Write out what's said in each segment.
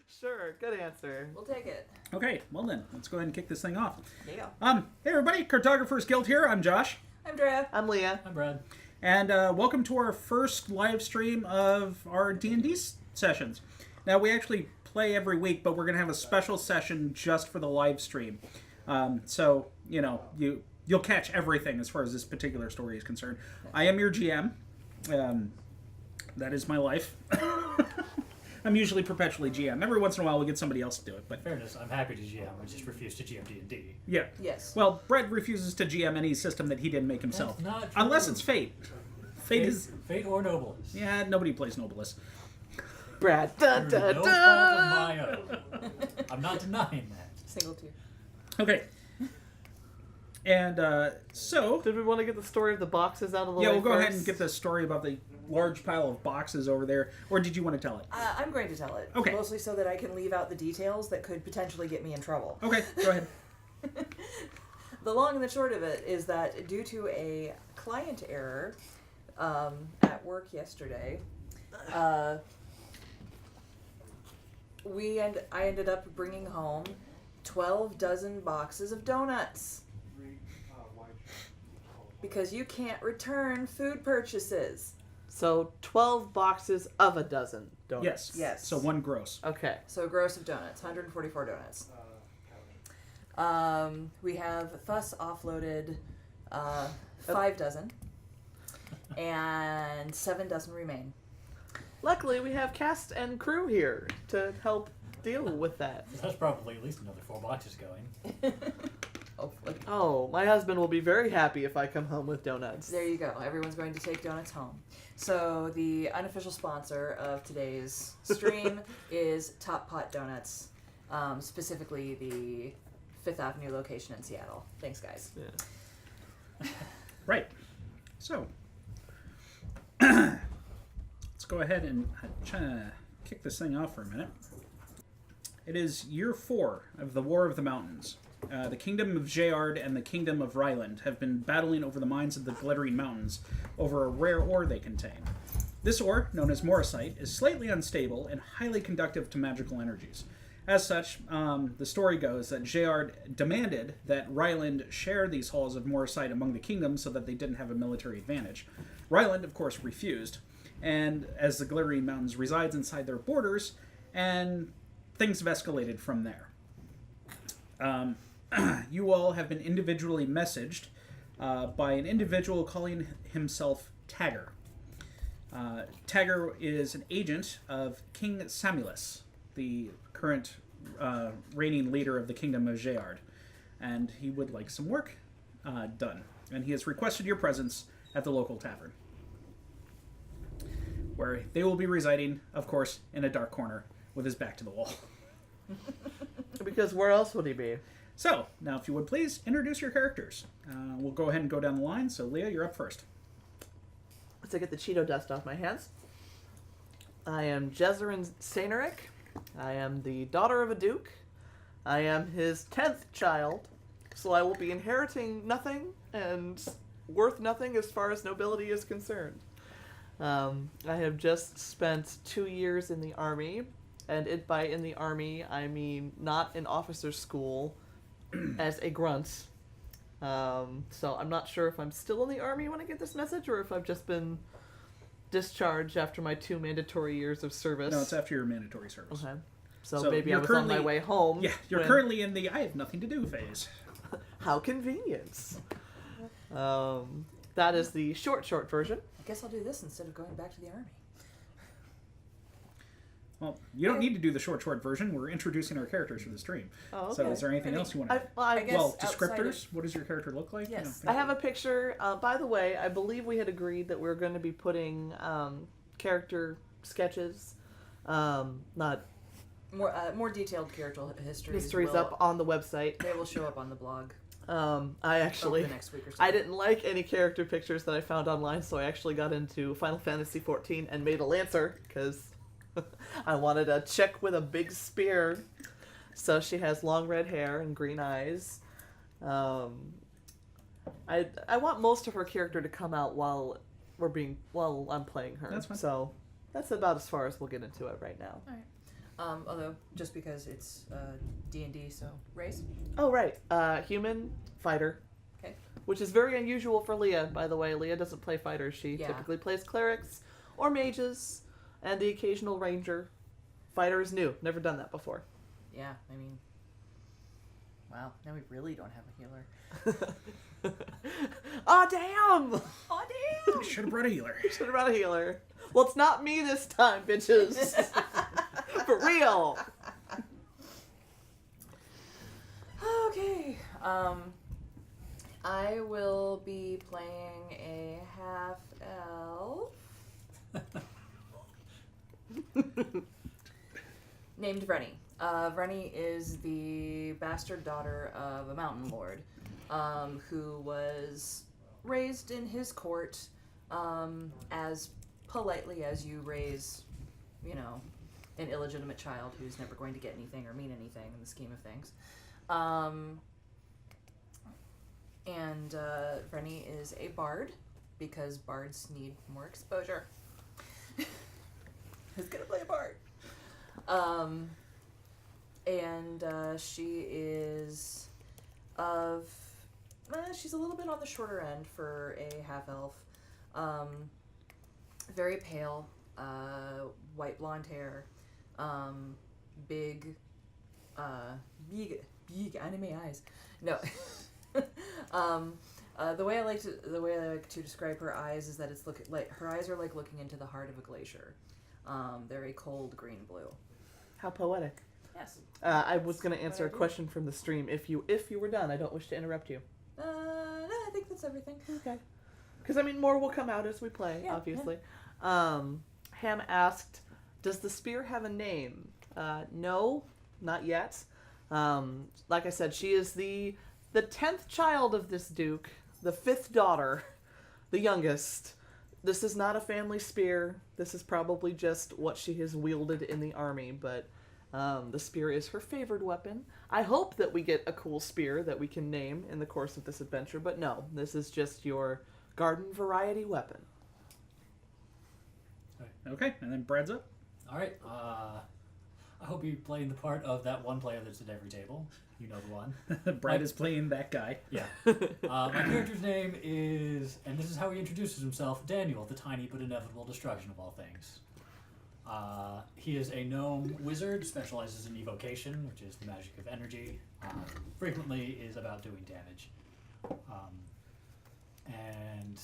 Sure, good answer. We'll take it. Okay, well then, let's go ahead and kick this thing off. Yeah. Hey everybody, Cartographers Guild here. I'm Josh. I'm Drea. I'm Leah. I'm Brad. And welcome to our first live stream of our D&D sessions. Now, we actually play every week, but we're going to have a special session just for the live stream. So, you know, you'll catch everything as far as this particular story is concerned. I am your GM. That is my life. I'm usually perpetually GM. Every once in a while, we get somebody else to do it. But Fairness, I'm happy to GM. I just refuse to GM D&D. yeah. Yes. Well, Brett refuses to GM any system that he didn't make himself. That's not true. Unless it's Fate. Fate is... Fate or Nobles. Yeah, nobody plays Nobilis. Brad. Dun, Through dun, no dun. fault of my own. I'm not denying that. Single tier. Okay. And, so... Did we want to get the story of the boxes out of the way Yeah, we'll go first? ahead and get the story about the large pile of boxes over there. Or did you want to tell it? I'm going to tell it. Okay. Mostly so that I can leave out the details that could potentially get me in trouble. Okay, go ahead. The long and the short of it is that due to a client error at work yesterday, I ended up bringing home 12 dozen boxes of donuts. Because you can't return food purchases. So 12 boxes of a dozen donuts. Yes. Yes. So one gross. Okay. So a gross of donuts, 144 donuts. We have thus offloaded 5 dozen, and 7 dozen remain. Luckily, we have cast and crew here to help deal with that. That's probably at least another 4 boxes going. Hopefully. Oh, my husband will be very happy if I come home with donuts. There you go. Everyone's going to take donuts home. So the unofficial sponsor of today's stream is Top Pot Donuts, specifically the 5th Avenue location in Seattle. Thanks, guys. Yeah. Right. So, let's go ahead and try to kick this thing off for a minute. It is year 4 of the War of the Mountains. The Kingdom of Jezeryn and the Kingdom of Ryland have been battling over the mines of the Glittering Mountains over a rare ore they contain. This ore, known as morrisite, is slightly unstable and highly conductive to magical energies. As such, the story goes that Jezeryn demanded that Ryland share these halls of morrisite among the kingdoms so that they didn't have a military advantage. Ryland, of course, refused, and as the Glittering Mountains resides inside their borders, and things have escalated from there. You all have been individually messaged by an individual calling himself Tagger. Tagger is an agent of King Samulus, the current reigning leader of the Kingdom of Jezeryn, and he would like some work done. And he has requested your presence at the local tavern, where they will be residing, of course, in a dark corner with his back to the wall. Because where else would he be? So, now if you would please, introduce your characters. We'll go ahead and go down the line. So, Leah, you're up first. To get the Cheeto dust off my hands. I am Jezeryn Saineric. I am the daughter of a duke. I am his 10th child, so I will be inheriting nothing and worth nothing as far as nobility is concerned. I have just spent 2 years in the army, and by in the army, I mean not in officer school, as a grunt. So I'm not sure if I'm still in the army when I get this message, or if I've just been discharged after my 2 mandatory years of service. No, it's after your mandatory service. Okay. So maybe I you're was on my currently- way home. Yeah, you're currently in the I have nothing to do phase. How convenient. That is the short version. I guess I'll do this instead of going back to the army. Well, you don't need to do the short version. We're introducing our characters for the stream. Oh, okay. So is there anything else you want to add? I guess Well, outside descriptors? What does your character look like? Yes. I have a picture. By the way, I believe we had agreed that we were going to be putting character sketches, not More detailed character histories up on the website. They will show up on the blog I actually, over the next week or so. I didn't like any character pictures that I found online, so I actually got into Final Fantasy XIV and made a Lancer, because I wanted a chick with a big spear. So she has long red hair and green eyes. I want most of her character to come out while I'm playing her. That's fine. So that's about as far as we'll get into it right now. All right. Although, just because it's D&D, so race. Oh, right. Human fighter. Okay. Which is very unusual for Leah, by the way. Leah doesn't play fighters. She Yeah. typically plays clerics or mages and the occasional ranger. Fighter is new. Never done that before. Yeah, I mean... Wow, now we really don't have a healer. Aw, damn! Aw, damn! Should have brought a healer. Should have brought a healer. Well, it's not me this time, bitches. For real. Okay. I will be playing a half-elf named Vreni. Vreni is the bastard daughter of a mountain lord who was raised in his court as politely as you raise, you know, an illegitimate child who's never going to get anything or mean anything in the scheme of things. And Vreni is a bard because bards need more exposure. Who's gonna play a bard? And she is of... she's a little bit on the shorter end for a half-elf. Very pale, white blonde hair, big anime eyes. No. The way I like to describe her eyes is that it's like her eyes are like looking into the heart of a glacier. They're a cold green blue. How poetic. Yes. I was going to answer a What I do. question from the stream. If you were done, I don't wish to interrupt you. No, I think that's everything. Okay. Because, I mean, more will come out as we play, Yeah, obviously. Ham asked, does the spear have a name? No, not yet. Like I said, she is the 10th child of this duke, the 5th daughter, the youngest. This is not a family spear. This is probably just what she has wielded in the army, but the spear is her favored weapon. I hope that we get a cool spear that we can name in the course of this adventure, but no, this is just your garden variety weapon. Okay, and then Brad's up. All right. I hope you're playing the part of that one player that's at every table. You know the one. Brad is playing that guy. Yeah. My character's name is, and this is how he introduces himself, Daniel, the tiny but inevitable destruction of all things. He is a gnome wizard, specializes in evocation, which is the magic of energy. Frequently is about doing damage. And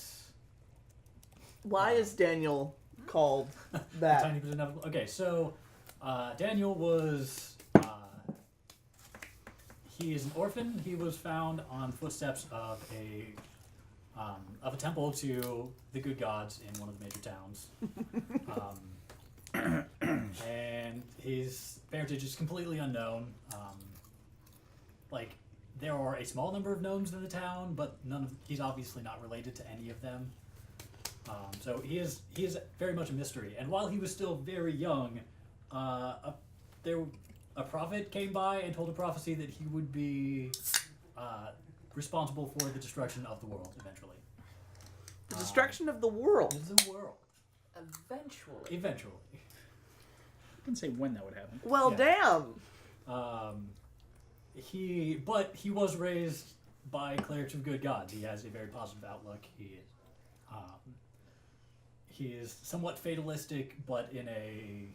Why is Daniel called the that? tiny but inevitable. Okay, so Daniel was. He is an orphan. He was found on footsteps of a temple to the good gods in one of the major towns. And his parentage is completely unknown. There are a small number of gnomes in the town, but he's obviously not related to any of them. So he is very much a mystery. And while he was still very young, a prophet came by and told a prophecy that he would be responsible for the destruction of the world eventually. The destruction of the world. The world. Eventually. Eventually. I didn't say when that would happen. Well, Yeah. damn. He was raised by clerics of good gods. He has a very positive outlook. He is somewhat fatalistic, but in a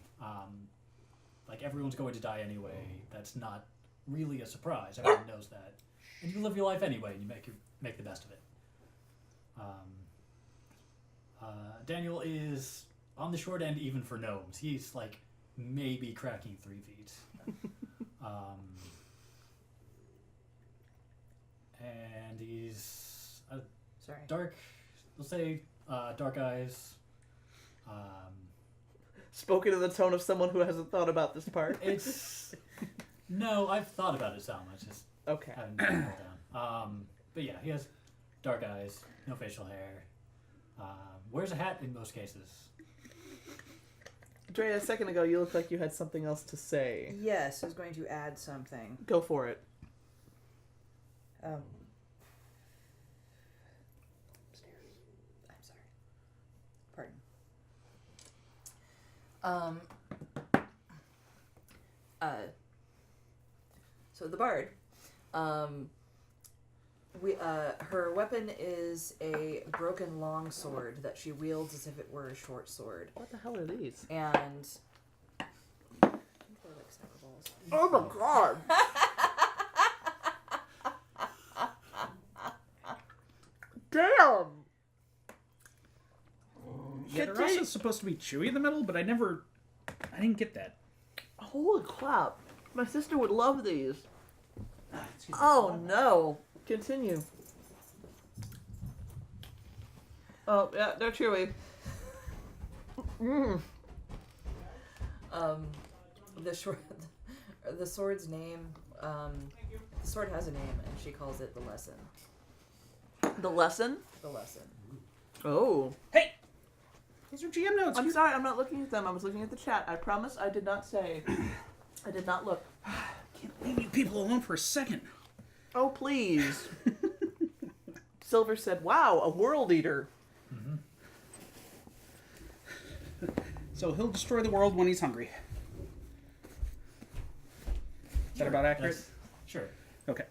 everyone's going to die anyway. That's not really a surprise. Everyone knows that, and you live your life anyway, and you make the best of it. Daniel is on the short end even for gnomes. He's maybe cracking 3 feet. And he's Sorry. dark, let's say dark eyes. Spoken in the tone of someone who hasn't thought about this part. No, I've thought about it some. I just Okay. haven't written it all down. But yeah, he has dark eyes, no facial hair. Wears a hat in most cases. Drea, a second ago, you looked like you had something else to say. Yes, I was going to add something. Go for it. I'm sorry. Pardon. So the bard, her weapon is a broken long sword that she wields as if it were a short sword. What the hell are these? And I think they're like soccer balls. Oh my god! Damn! Yeah, they're also supposed to be chewy in the middle, but I didn't get that. Holy crap! My sister would love these. Excuse me. Oh no! Continue. Oh yeah, they're chewy. Mm. The sword's name. The sword has a name, and she calls it the lesson. The lesson? The lesson. Oh. Hey! Those are GM notes. I'm sorry, I'm not looking at them. I was looking at the chat. I promise I did not say. I did not look. Can't leave you people alone for a second. Oh, please. Silver said, wow, a world eater. So he'll destroy the world when he's hungry. Is that about accurate? Sure. Okay.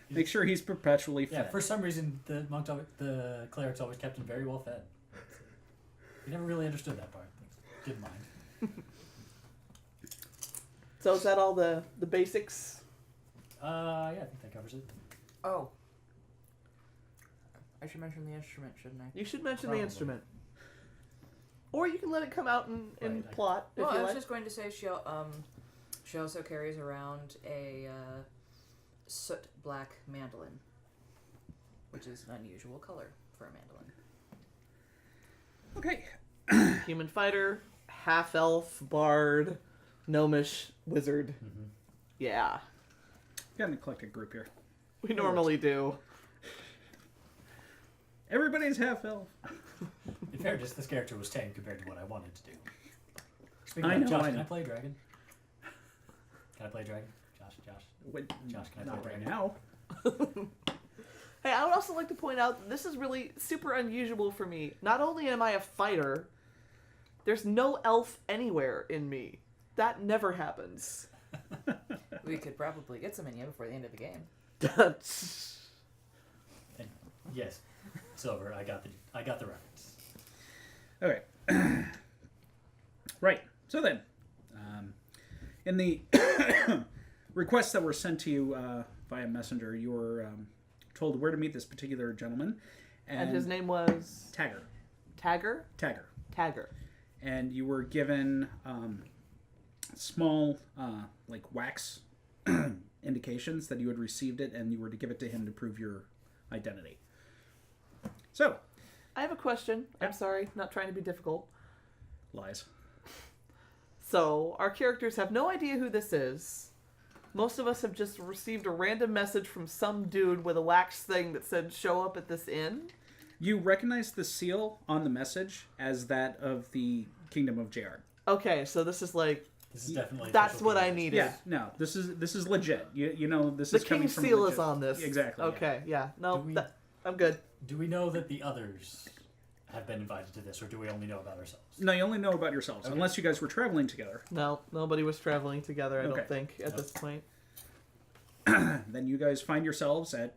Make sure he's perpetually fed. Yeah, for some reason, the clerics always kept him very well fed. He never really understood that part. But didn't mind. So is that all the basics? Yeah, I think that covers it. Oh. I should mention the instrument, shouldn't I? You should mention Probably. the instrument. Or you can let it come out in Right, plot if Well, you I was like. just going to say she also carries around a soot black mandolin, which is an unusual color for a mandolin. Okay. Human fighter, half-elf, bard, gnomish, wizard. Mm-hmm. Yeah. Got an eclectic group here. We normally do. Everybody's half elf. In fairness, this character was tame compared to what I wanted to do. Speaking I of, know, Josh, I can know. I play dragon? Can I play dragon? Josh. Wait, Josh, can I not play right dragon? now. Hey, I would also like to point out that this is really super unusual for me. Not only am I a fighter, there's no elf anywhere in me. That never happens. We could probably get some in you before the end of the game. And yes, Silver, I got the reference. Okay. Right. So then, in the requests that were sent to you via messenger, you were told where to meet this particular gentleman. And his name was... Tagger. Tagger? Tagger. Tagger. And you were given small, like, wax indications that you had received it, and you were to give it to him to prove your identity. So, I have a question. I'm Yep. sorry, not trying to be difficult. lies. So, our characters have no idea who this is. Most of us have just received a random message from some dude with a wax thing that said, show up at this inn. You recognize the seal on the message as that of the Kingdom of Jezeryn. Okay, so this is like... This is definitely That's official what I POS. needed. Yeah, no, this is legit. You know, this The is coming King's from seal legit. is on this. Exactly. yeah. Okay, yeah. No, Do we- I'm good. Do we know that the others have been invited to this, or do we only know about ourselves? No, you only know about yourselves, Okay. unless you guys were traveling together. No, nobody was traveling together, I Okay. don't think, at this point. Then you guys find yourselves at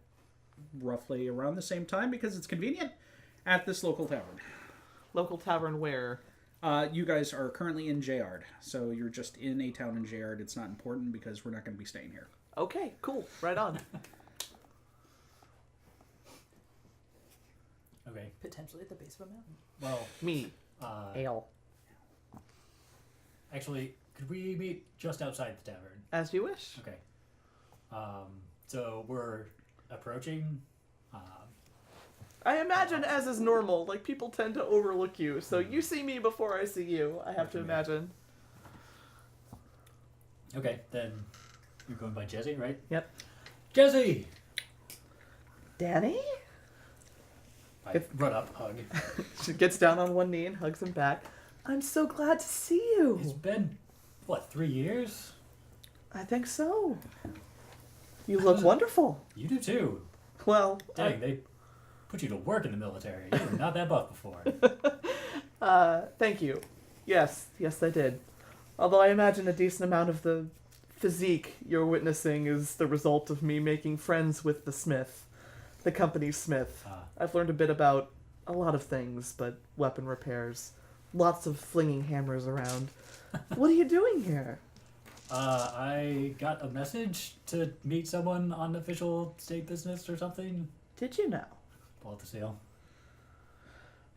roughly around the same time, because it's convenient, at this local tavern. Local tavern where? You guys are currently in Jeyard, so you're just in a town in Jeyard. It's not important because we're not going to be staying here. Okay, cool. Right on. Okay. Potentially at the base of a mountain. Well, Me. Ale. actually, could we meet just outside the tavern? As you wish. Okay. So we're approaching. I imagine as is normal, like people tend to overlook you, so you see me before I see you, I have to imagine. Okay, then you're going by Jezzy, right? Yep. Jezzy! Danny? I run up, hug. She gets down on one knee and hugs him back. I'm so glad to see you. It's been, what, 3 years? I think so. You look wonderful. You do too. Well, Dang, they put you to work in the military. You were not that buff before. thank you. Yes, they did. Although I imagine a decent amount of the physique you're witnessing is the result of me making friends with the smith, the company's smith. I've learned a bit about a lot of things, but weapon repairs. Lots of flinging hammers around. What are you doing here? I got a message to meet someone on official state business or something. Did you know? Pull out the seal.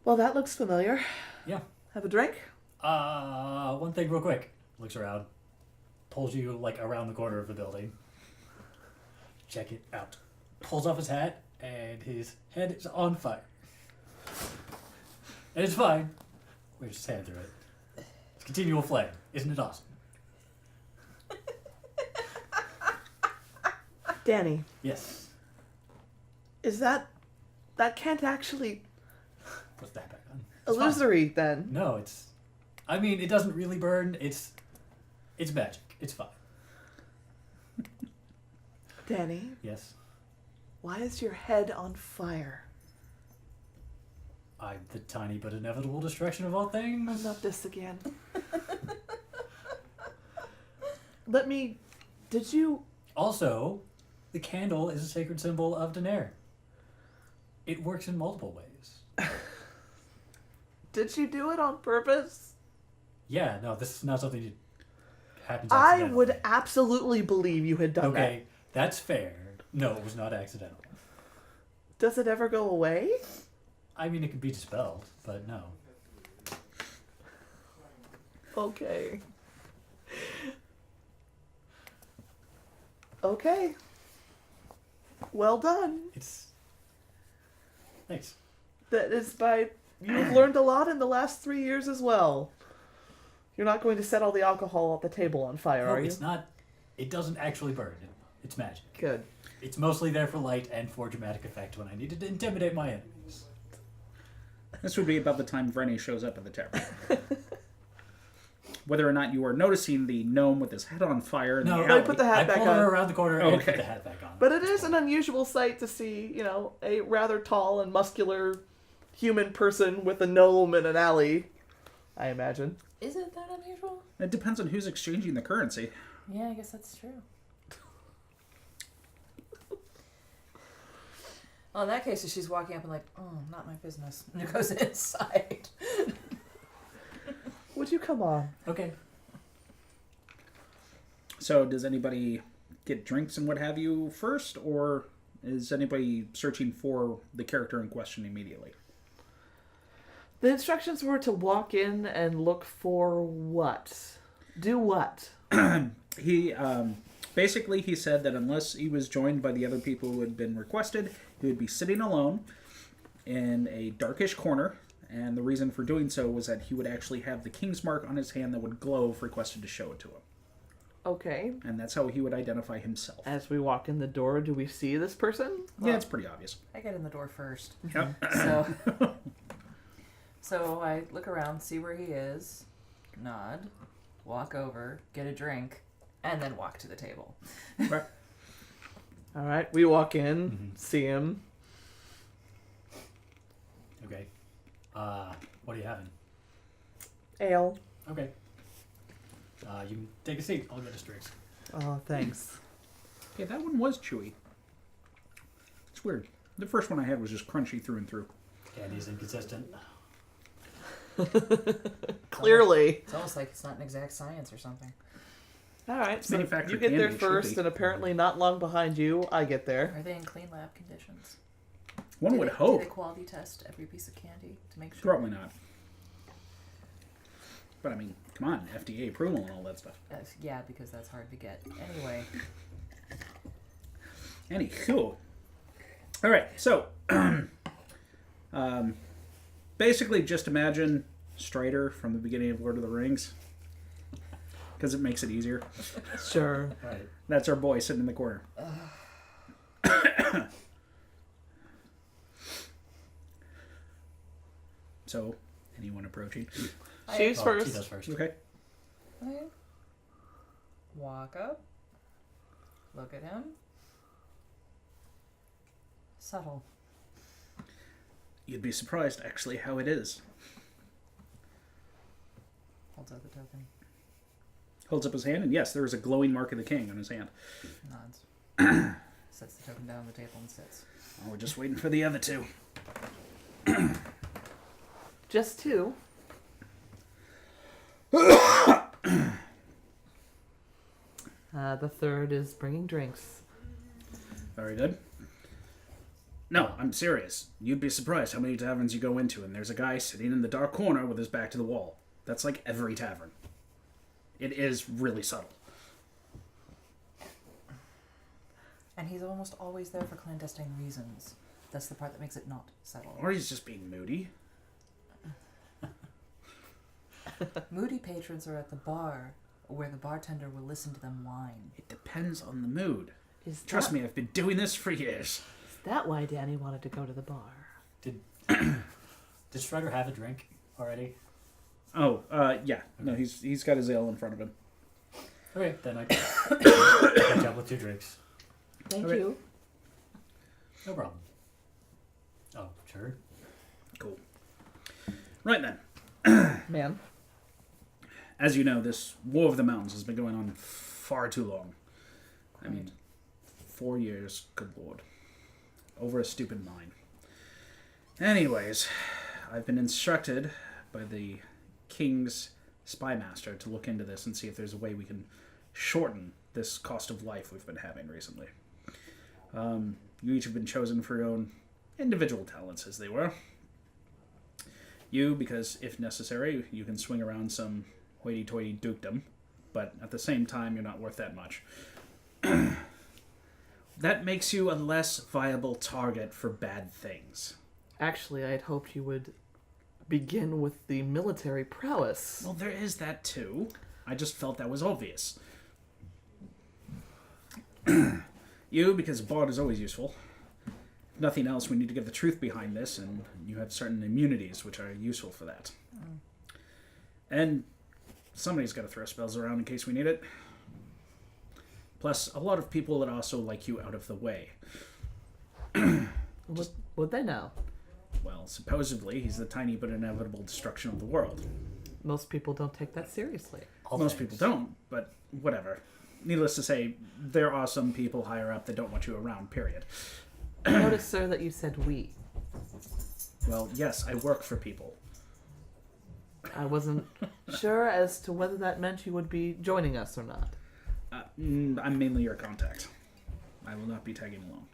Well, that looks familiar. Yeah. Have a drink? One thing real quick. Looks around. Pulls you, like, around the corner of the building. Check it out. Pulls off his hat, and his head is on fire. And it's fine. Waves his hand through it. It's continual flame. Isn't it awesome? Danny, Yes. is that can't actually Put that back on. It's fine. illusory then? No, it's... I mean, it doesn't really burn. It's magic. It's fine. Danny, Yes. why is your head on fire? I'm the tiny but inevitable destruction of all things. Not this again. Did you... Also, the candle is a sacred symbol of Daenerys. It works in multiple ways. Did you do it on purpose? Yeah, no, this is not something that happens I accidentally. would absolutely believe you had done that. Okay, that's fair. No, it was not accidental. Does it ever go away? I mean, it could be dispelled, but no. Okay. Okay. Well done. It's... Thanks. That is by... You've learned a lot in the last 3 years as well. You're not going to set all the alcohol at the table on fire, No, are you? it's not... It doesn't actually burn. It's magic. Good. It's mostly there for light and for dramatic effect when I needed to intimidate my enemies. This would be about the time Vreni shows up at the tavern. Whether or not you are noticing the gnome with his head on fire in No, the I alley. put the hat I back pulled on. her around the corner and Okay. put the hat back on. But it is an unusual sight to see, a rather tall and muscular human person with a gnome in an alley, I imagine. Is it that unusual? It depends on who's exchanging the currency. Yeah, I guess that's true. Well, in that case, if she's walking up and like, oh, not my business, and goes inside. Would you come on? Okay. So does anybody get drinks and what have you first, or is anybody searching for the character in question immediately? The instructions were to walk in and look for what? Do what? He basically he said that unless he was joined by the other people who had been requested, he would be sitting alone in a darkish corner, and the reason for doing so was that he would actually have the king's mark on his hand that would glow if requested to show it to him. Okay. And that's how he would identify himself. As we walk in the door, do we see this person? Yeah, it's pretty obvious. I get in the door first. Yep. So I look around, see where he is, nod, walk over, get a drink, and then walk to the table. Okay. All right, we walk in, see him. Okay. What are you having? Ale. Okay. You can take a seat. I'll get us drinks. Oh, thanks. Yeah, that one was chewy. It's weird. The first one I had was just crunchy through and through. Candy's inconsistent. Clearly. It's almost like it's not an exact science or something. All right, so manufactured you get there candy, it should first, be. and apparently not long behind you, I get there. Are they in clean lab conditions? One Do would they, hope. Do they quality test every piece of candy to make sure? Probably not. But I mean, come on, FDA approval and all that stuff. Yeah, because that's hard to get. Anyway, Anywho. Alright, so basically just imagine Strider from the beginning of Lord of the Rings. Because it makes it easier. Sure. Right. That's our boy sitting in the corner. So, anyone approaching? She's She first. does first. Okay. okay. Walk up, look at him. Subtle. You'd be surprised, actually, how it is. Holds out the token. Holds up his hand, and yes, there is a glowing mark of the king on his hand. Nods. Sets the token down on the table and sits. Oh, we're just waiting for the other two. Just two. The third is bringing drinks. Very good. No, I'm serious. You'd be surprised how many taverns you go into, and there's a guy sitting in the dark corner with his back to the wall. That's like every tavern. It is really subtle. And he's almost always there for clandestine reasons. That's the part that makes it not subtle. Or he's just being moody. Moody patrons are at the bar, where the bartender will listen to them whine. It depends on the mood. Is Trust that, me, I've been doing this for years. Is that why Danny wanted to go to the bar? Did Strider have a drink already? Oh, yeah. No, he's got his ale in front of him. Okay, then I catch up with 2 drinks. Thank Okay. you. No problem. Oh, sure. Cool. Right then. Man. As you know, this War of the Mountains has been going on far too long. I mean, 4 years, good lord. Over a stupid mine. Anyways, I've been instructed by the King's Spy Master to look into this and see if there's a way we can shorten this cost of life we've been having recently. You each have been chosen for your own individual talents, as they were. You, because if necessary, you can swing around some hoity-toity dukedom, but at the same time, you're not worth that much. That makes you a less viable target for bad things. Actually, I had hoped you would begin with the military prowess. Well, there is that too. I just felt that was obvious. You, because Bard is always useful. If nothing else, we need to get the truth behind this, and you have certain immunities which are useful for that. And somebody's got to throw spells around in case we need it. Plus, a lot of people that also like you out of the way. Would they now? Well, supposedly, he's the tiny but inevitable destruction of the world. Most people don't take that seriously. Most people don't, but whatever. Needless to say, there are some people higher up that don't want you around, period. I noticed, sir, that you said we. Well, yes, I work for people. I wasn't sure as to whether that meant you would be joining us or not. I'm mainly your contact. I will not be tagging along.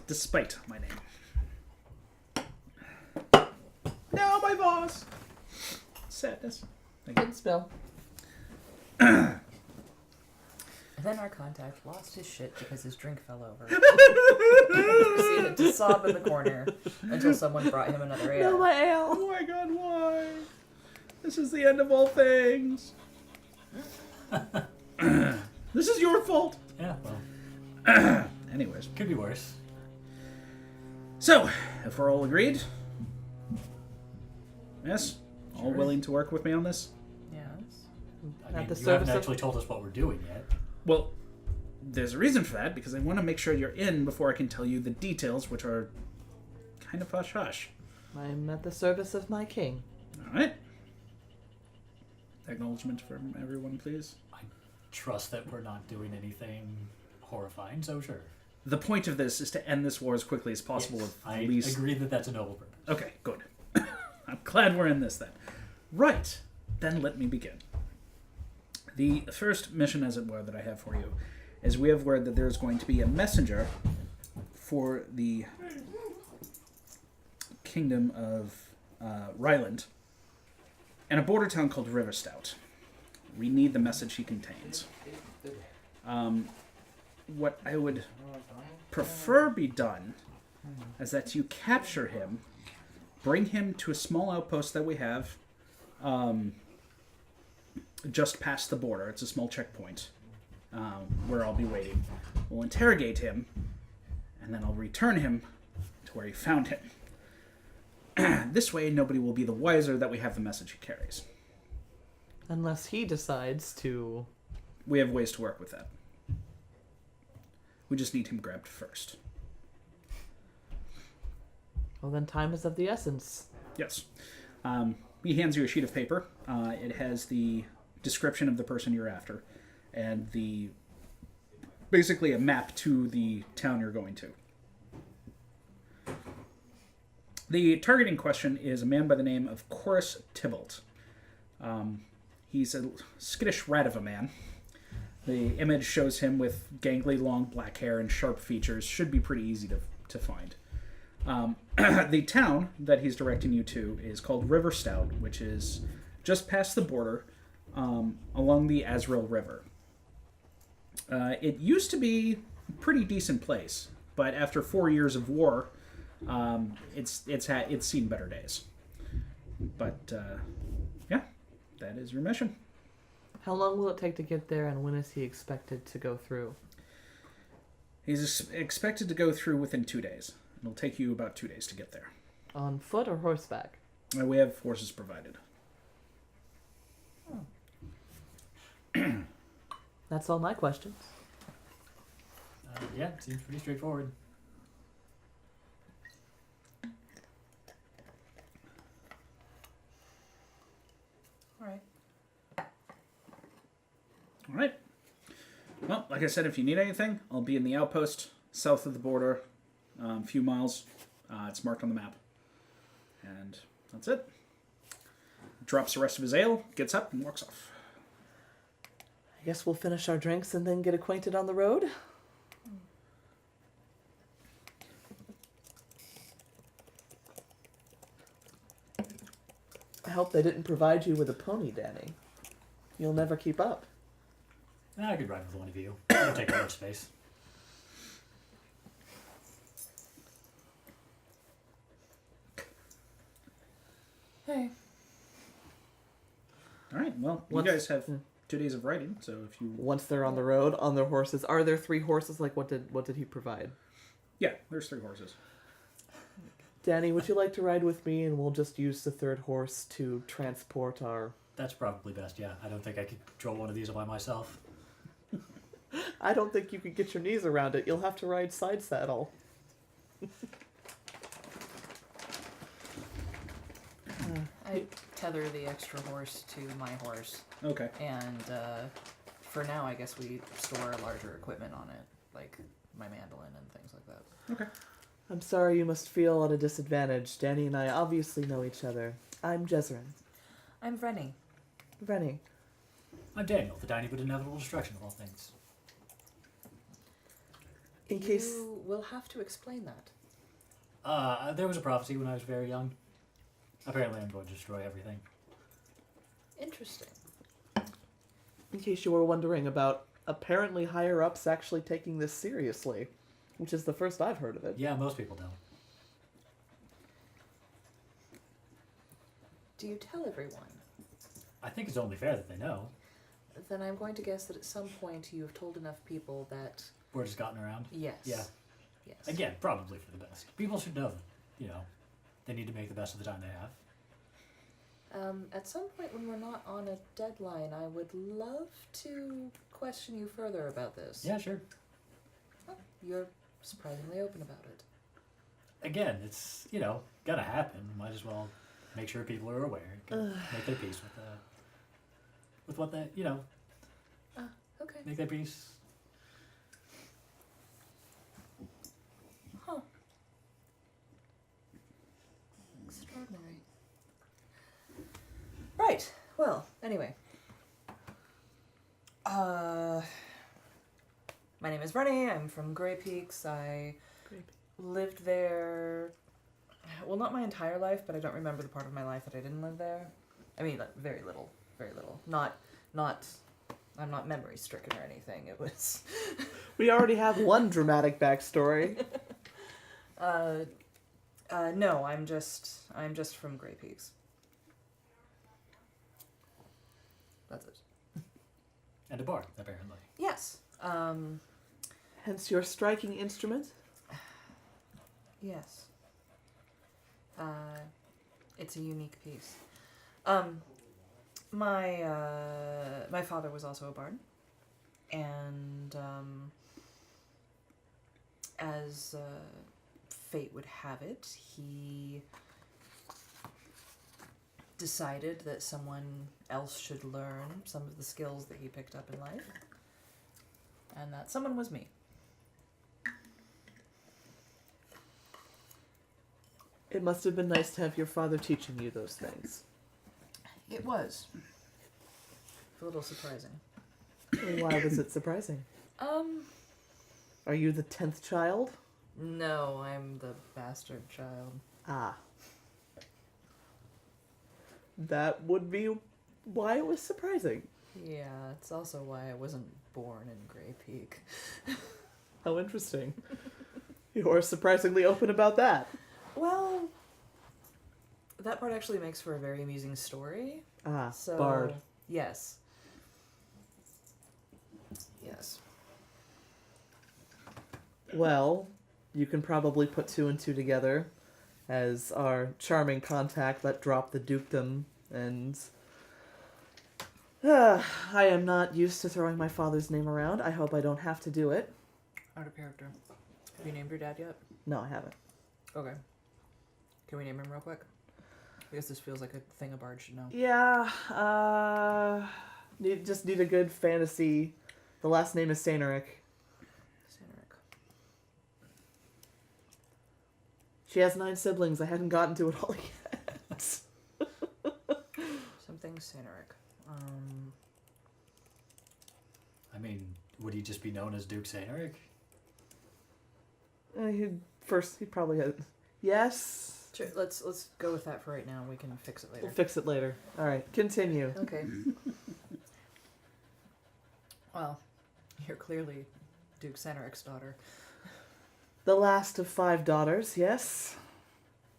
Despite my name. No, my boss! Sadness. Thank you. Good spell. And then our contact lost his shit because his drink fell over. Proceeded to sob in the corner until someone brought him another ale. No, my ale. Oh my god, why? This is the end of all things. This is your fault. Yeah, well, Anyways. could be worse. So, if we're all agreed? Yes? All Sure. willing to work with me on this? Yes. I At mean, the you service haven't of- actually told us what we're doing yet. Well, there's a reason for that, because I want to make sure you're in before I can tell you the details, which are kind of hush-hush. I'm at the service of my king. Alright? Acknowledgement from everyone, please. I trust that we're not doing anything horrifying, so sure. The point of this is to end this war as quickly as possible Yes, with I the least... agree that that's a noble purpose. Okay, good. I'm glad we're in this then. Right, then let me begin. The first mission, as it were, that I have for you is we have word that there's going to be a messenger for the kingdom of Ryland in a border town called Riverstout. We need the message he contains. What I would prefer be done is that you capture him, bring him to a small outpost that we have just past the border. It's a small checkpoint where I'll be waiting. We'll interrogate him, and then I'll return him to where he found him. This way, nobody will be the wiser that we have the message he carries. Unless he decides to... We have ways to work with that. We just need him grabbed first. Well, then time is of the essence. Yes. He hands you a sheet of paper. It has the description of the person you're after, and basically a map to the town you're going to. The target in question is a man by the name of Corus Tybalt. He's a skittish rat of a man. The image shows him with gangly long black hair and sharp features. Should be pretty easy to find. The town that he's directing you to is called River Stout, which is just past the border along the Azrael River. It used to be a pretty decent place, but after 4 years of war, it's seen better days. But yeah, that is your mission. How long will it take to get there, and when is he expected to go through? He's expected to go through within 2 days. It'll take you about 2 days to get there. On foot or horseback? We have horses provided. That's all my questions. Yeah, seems pretty straightforward. All right. All right. Well, like I said, if you need anything, I'll be in the outpost south of the border, a few miles. It's marked on the map. And that's it. Drops the rest of his ale, gets up, and walks off. I guess we'll finish our drinks and then get acquainted on the road. I hope they didn't provide you with a pony, Danny. You'll never keep up. I could ride with one of you. It'll take up much space. Hey. All right. Well, you Once- guys have 2 days of riding, so if you... Once they're on the road, on their horses, are there 3 horses? Like, what did he provide? Yeah, there's 3 horses. Danny, would you like to ride with me, and we'll just use the 3rd horse to transport our... That's probably best, yeah. I don't think I could control one of these by myself. I don't think you could get your knees around it. You'll have to ride side saddle. I tether the extra horse to my horse, Okay. and for now, I guess we store larger equipment on it, like my mandolin and things like that. Okay. I'm sorry you must feel at a disadvantage. Danny and I obviously know each other. I'm Jezeryn. I'm Vreni. Vreni. I'm Daniel, the tiny but inevitable destruction of all things. In case... You will have to explain that. There was a prophecy when I was very young. Apparently I'm going to destroy everything. Interesting. In case you were wondering about apparently higher-ups actually taking this seriously, which is the first I've heard of it. Yeah, most people don't. Do you tell everyone? I think it's only fair that they know. Then I'm going to guess that at some point you have told enough people that... Word has gotten around. Yes. Yeah. Yes. Again, probably for the best. People should know that, you know, they need to make the best of the time they have. At some point when we're not on a deadline, I would love to question you further about this. Yeah, sure. Oh, you're surprisingly open about it. Again, it's, you know, gonna happen. Might as well make sure people are aware. Make their peace with what they, you know, Okay. make their peace. Huh. Extraordinary. Right. Well, anyway. My name is Vreni. I'm from Grey Peaks. I lived there, well, not my entire life, but I don't remember the part of my life that I didn't live there. I mean, like, very little. Very little. I'm not memory stricken or anything. It was... We already have one dramatic backstory. No, I'm just from Grey Peaks. That's it. And a bard, apparently. Yes. Hence your striking instrument. Yes. It's a unique piece. My father was also a bard, and as fate would have it, he decided that someone else should learn some of the skills that he picked up in life. And that someone was me. It must have been nice to have your father teaching you those things. It was. A little surprising. Why was it surprising? Are you the 10th child? No, I'm the bastard child. Ah. That would be why it was surprising. Yeah, it's also why I wasn't born in Grey Peak. How interesting. You're surprisingly open about that. Well, that part actually makes for a very amusing story. Ah, So, Bard. Yes. Yes. Well, you can probably put 2 and 2 together as our charming contact let drop the dukedom, and I am not used to throwing my father's name around. I hope I don't have to do it. Out of character. Have you named your dad yet? No, I haven't. Okay. Can we name him real quick? I guess this feels like a thing a bard should know. Yeah, just need a good fantasy. The last name is Saineric. Censored. She has 9 siblings. I hadn't gotten to it all yet. Something Censored. I mean, would he just be known as Duke Saineric? He'd probably had... Yes. Sure, let's go with that for right now. We can fix it later. We'll fix it later. All right, continue. Okay. Well, you're clearly Duke Censoric's daughter. The last of 5 daughters, yes.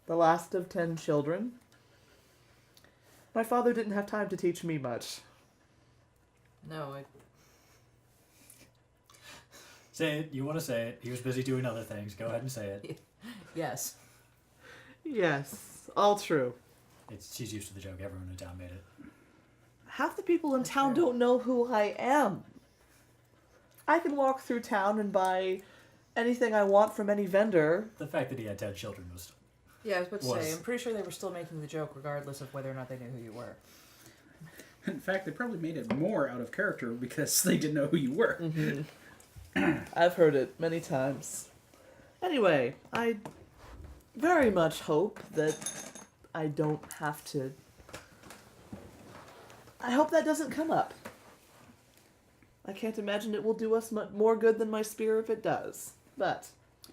The last of 10 children. My father didn't have time to teach me much. No, Say it. You want to say it. He was busy doing other things. Go ahead and say it. yes. Yes, all true. She's used to the joke. Everyone in town made it. Half the people in That's town fair. don't know who I am. I can walk through town and buy anything I want from any vendor. The fact that he had 10 children was... Yeah, I was about to Was. say, I'm pretty sure they were still making the joke regardless of whether or not they knew who you were. In fact, they probably made it more out of character because they didn't know who you were. I've heard it many times. Anyway, I very much hope that I don't have to... I hope that doesn't come up. I can't imagine it will do us more good than my spear if it does. But,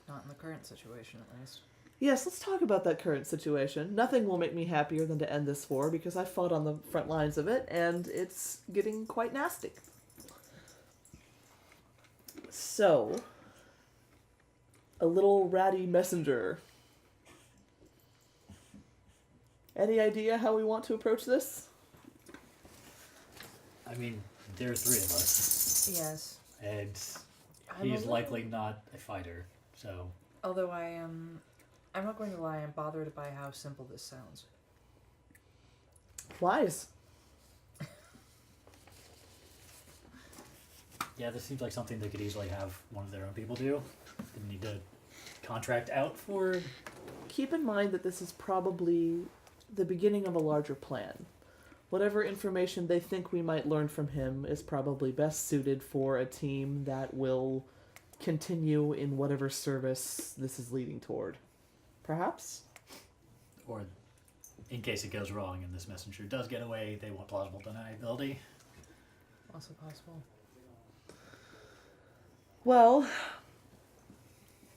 Not in the current situation, at least. yes, let's talk about that current situation. Nothing will make me happier than to end this war because I fought on the front lines of it, and it's getting quite nasty. So, a little ratty messenger. Any idea how we want to approach this? I mean, there are 3 of us. Yes. And I'm a he's little- likely not a fighter, so... Although I am... I'm not going to lie, I'm bothered by how simple this sounds. Wise. Yeah, this seems like something they could easily have one of their own people do. Didn't need to contract out for... Keep in mind that this is probably the beginning of a larger plan. Whatever information they think we might learn from him is probably best suited for a team that will continue in whatever service this is leading toward. Perhaps? Or in case it goes wrong and this messenger does get away, they want plausible deniability. Also possible. Well,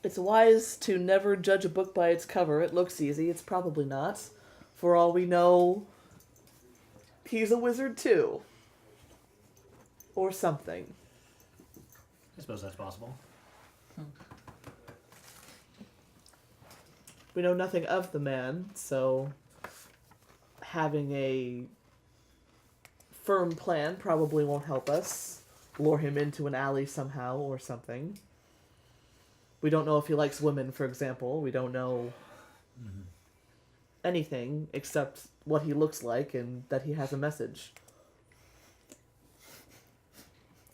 it's wise to never judge a book by its cover. It looks easy. It's probably not. For all we know, he's a wizard too. Or something. I suppose that's possible. We know nothing of the man, so having a firm plan probably won't help us. Lure him into an alley somehow or something. We don't know if he likes women, for example. We don't know anything except what he looks like and that he has a message.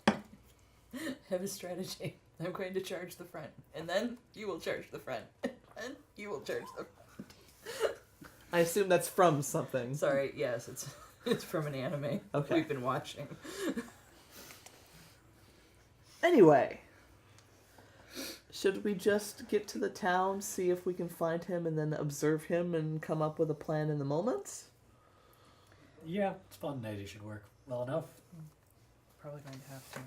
I have a strategy. I'm going to charge the front, and then you will charge the front, and you will charge the front. I assume that's from something. Sorry, yes, it's from an anime Okay. we've been watching. Anyway, should we just get to the town, see if we can find him, and then observe him and come up with a plan in the moment? Yeah, spontaneity should work well enough. Probably going to have to.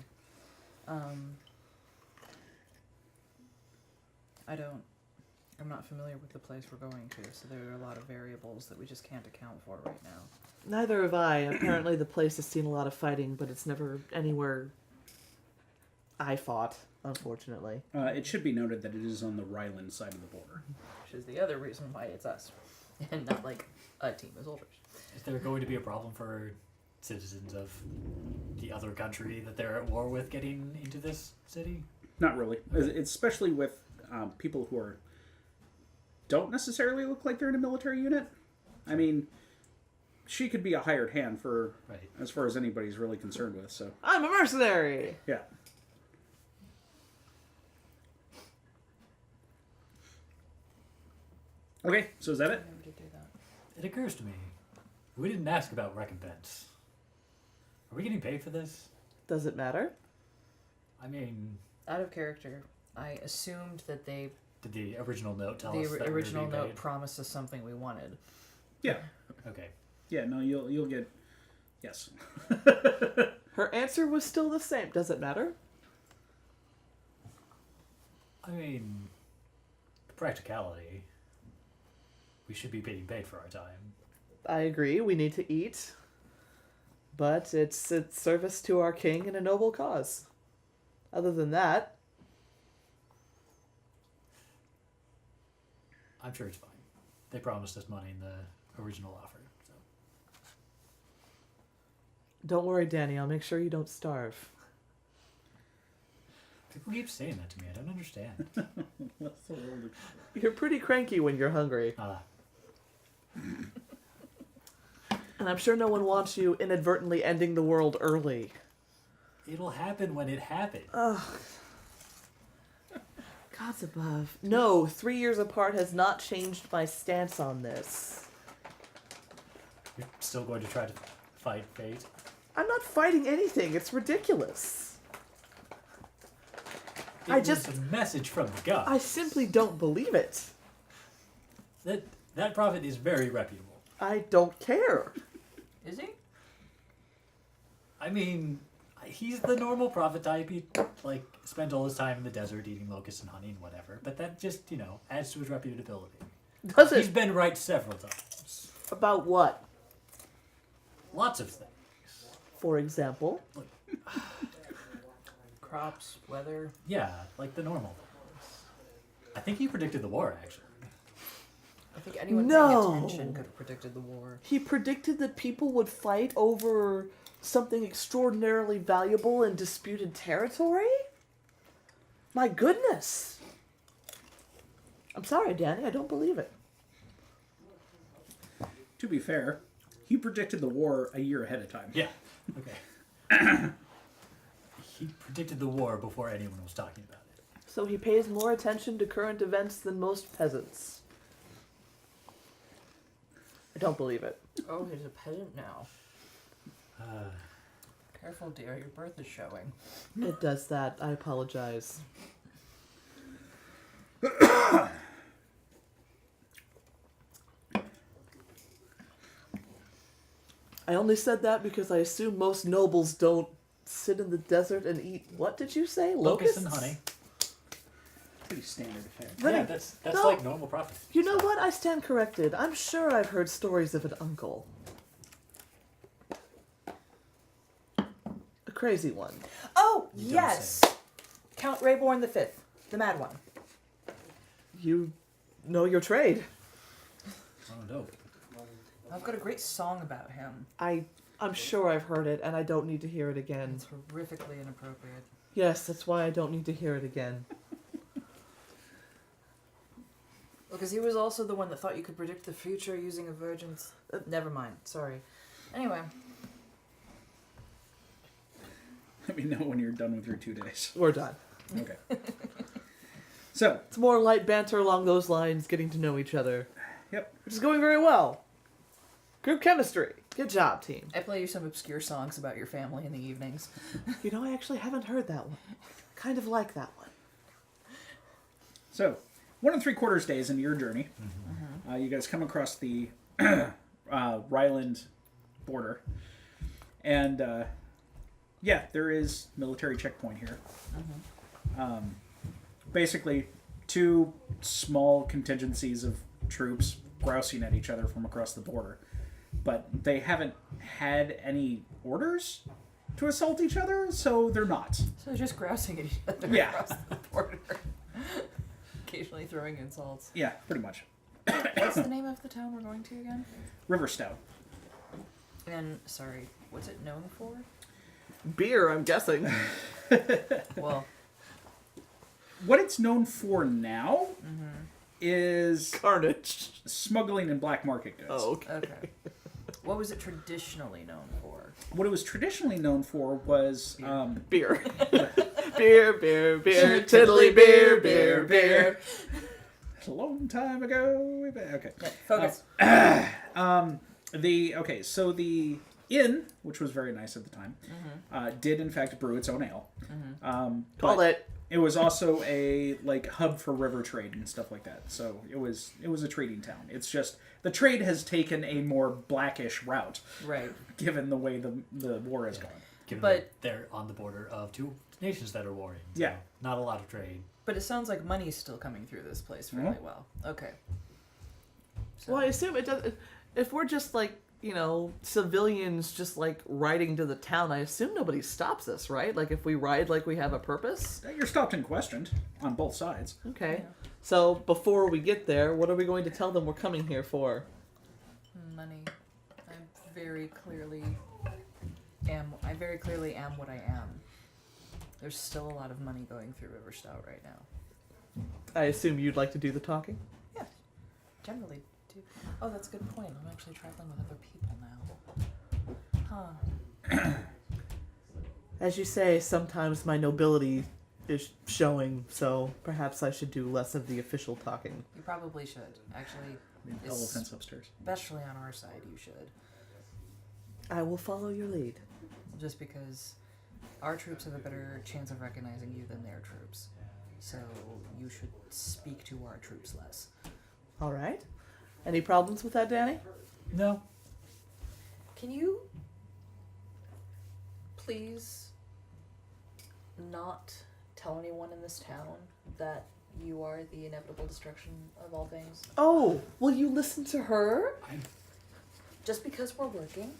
I'm not familiar with the place we're going to, so there are a lot of variables that we just can't account for right now. Neither have I. Apparently the place has seen a lot of fighting, but it's never anywhere I fought, unfortunately. It should be noted that it is on the Ryland side of the border. Which is the other reason why it's us. And not like a team of soldiers. Is there going to be a problem for citizens of the other country that they're at war with getting into this city? Not really. It's especially with people who don't necessarily look like they're in a military unit. I mean, she could be a hired hand for Right. as far as anybody's really concerned with. So I'm a mercenary! yeah. Okay, so is that it? Maybe to do that. It occurs to me, we didn't ask about recompense. Are we getting paid for this? Does it matter? I mean, Out of character, I assumed that did the original note tell the us that we were original being note paid? promised us something we wanted. Yeah. Okay. Yeah. No, you'll get. Yes. Her answer was still the same. Does it matter? I mean, practicality. We should be being paid for our time. I agree, we need to eat. But it's service to our king and a noble cause. Other than that, I'm sure it's fine. They promised us money in the original offer. So. don't worry, Danny, I'll make sure you don't starve. People keep saying that to me. I don't understand. What's the word? You're pretty cranky when you're hungry. And I'm sure no one wants you inadvertently ending the world early. It'll happen when it happens. Ugh. Gods above. No, 3 years apart has not changed my stance on this. You're still going to try to fight fate? I'm not fighting anything. It's ridiculous. It I was just- a message from the gods. I simply don't believe it. That prophet is very reputable. I don't care. Is he? I mean, he's the normal prophet type. He spends all his time in the desert eating locusts and honey and whatever. But that just adds to his reputability. Does He's it? been right several times. About what? Lots of things. For example? Crops, weather. Yeah, like the normal things. I think he predicted the war, actually. I think anyone No. paying attention could have predicted the war. He predicted that people would fight over something extraordinarily valuable in disputed territory? My goodness. I'm sorry, Danny, I don't believe it. To be fair, he predicted the war a year ahead of time. Yeah. Okay. He predicted the war before anyone was talking about it. So he pays more attention to current events than most peasants. I don't believe it. Oh, he's a peasant now. Uh, Careful, dear, your birth is showing. It does that. I apologize. I only said that because I assume most nobles don't sit in the desert and eat, what did you say? locusts Locusts? and honey. Pretty standard affair. But yeah, I- that's no. like normal prophecy. You know what? I stand corrected. I'm sure I've heard stories of an uncle. A crazy one. Oh, You don't yes! Count Rayborn the Fifth, the mad one. You know your trade. Oh, no. I've got a great song about him. I'm sure I've heard it, and I don't need to hear it again. It's horrifically inappropriate. Yes, that's why I don't need to hear it again. Because he was also the one that thought you could predict the future using a virgin's... never mind, sorry. Anyway, Let me know when you're done with your 2 days. We're done. Okay. So, It's more light banter along those lines, getting to know each other. Yep. which is going very well. Group chemistry. Good job, team. I play you some obscure songs about your family in the evenings. You know, I actually haven't heard that one. Kind of like that one. So, 1 3/4 days into your journey, you guys come across the Ryland border. And, yeah, there is military checkpoint here. Basically, 2 small contingencies of troops grousing at each other from across the border. But they haven't had any orders to assault each other, so they're not. So they're just grousing at each other Yeah. across the border. Occasionally throwing insults. Yeah, pretty much. What's the name of the town we're going to again? Riverstown. And, sorry, what's it known for? Beer, I'm guessing. Well, What it's known for now is Carnage. smuggling and black market goods. Oh, okay. okay. What was it traditionally known for? What it was traditionally known for was Beer. Beer, beer, beer, tiddly beer, beer, beer. a long time ago. Okay. Yeah, focus. So the inn, which was very nice at the time, did in fact brew its own ale. Call it. It was also a hub for river trade and stuff like that. So it was a trading town. It's just the trade has taken a more blackish route, Right. given the way the war has gone. Given But- that they're on the border of 2 nations that are warring. So Yeah. not a lot of trade. But it sounds like money's still coming through this place fairly well. Okay. So, Well, I assume it does. If we're just civilians just riding to the town, I assume nobody stops us, right? Like if we ride like we have a purpose. You're stopped and questioned on both sides. Okay. So before we get there, what are we going to tell them we're coming here for? money. I very clearly am what I am. There's still a lot of money going through Riverstown right now. I assume you'd like to do the talking? Yes. Generally do. Oh, that's a good point. I'm actually traveling with other people now. Huh. As you say, sometimes my nobility is showing, so perhaps I should do less of the official talking. You probably should. Actually, Elephants upstairs. especially on our side, you should. I will follow your lead. Just because our troops have a better chance of recognizing you than their troops. So you should speak to our troops less. All right. Any problems with that, Danny? No. Can you please not tell anyone in this town that you are the inevitable destruction of all things? Oh, will you listen to her? Just because we're working,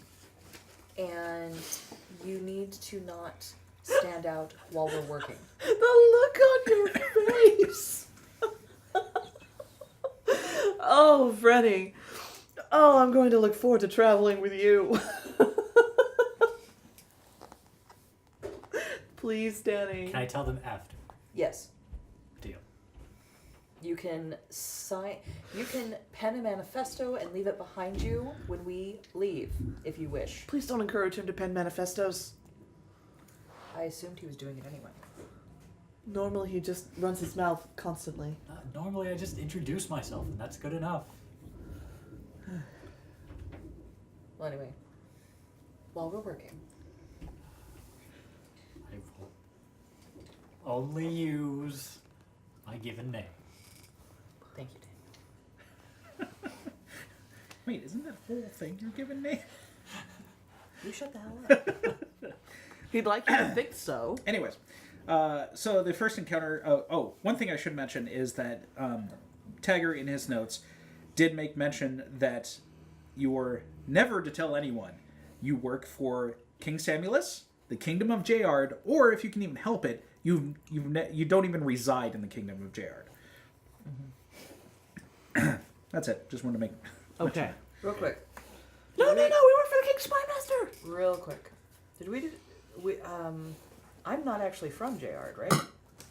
and you need to not stand out while we're working. The look on your face. Oh, Vreni. Oh, I'm going to look forward to traveling with you. Please, Danny. Can I tell them after? Yes. Deal. You can pen a manifesto and leave it behind you when we leave, if you wish. Please don't encourage him to pen manifestos. I assumed he was doing it anyway. Normally he just runs his mouth constantly. Normally I just introduce myself, and that's good enough. Well, anyway, while we're working, I will only use my given name. thank you, Dan. Wait, isn't that whole thing you're giving me? You shut the hell up. He'd like you to think so. Anyways, so the first encounter... one thing I should mention is that Tagger, in his notes, did make mention that you were never to tell anyone you work for King Samulus, the Kingdom of Jeyard, or if you can even help it, you don't even reside in the Kingdom of Jeyard. Mm-hmm. That's it. Just wanted to make... Okay. Real quick. No, we work for the King Spymaster. Real quick. I'm not actually from Jeyard, right?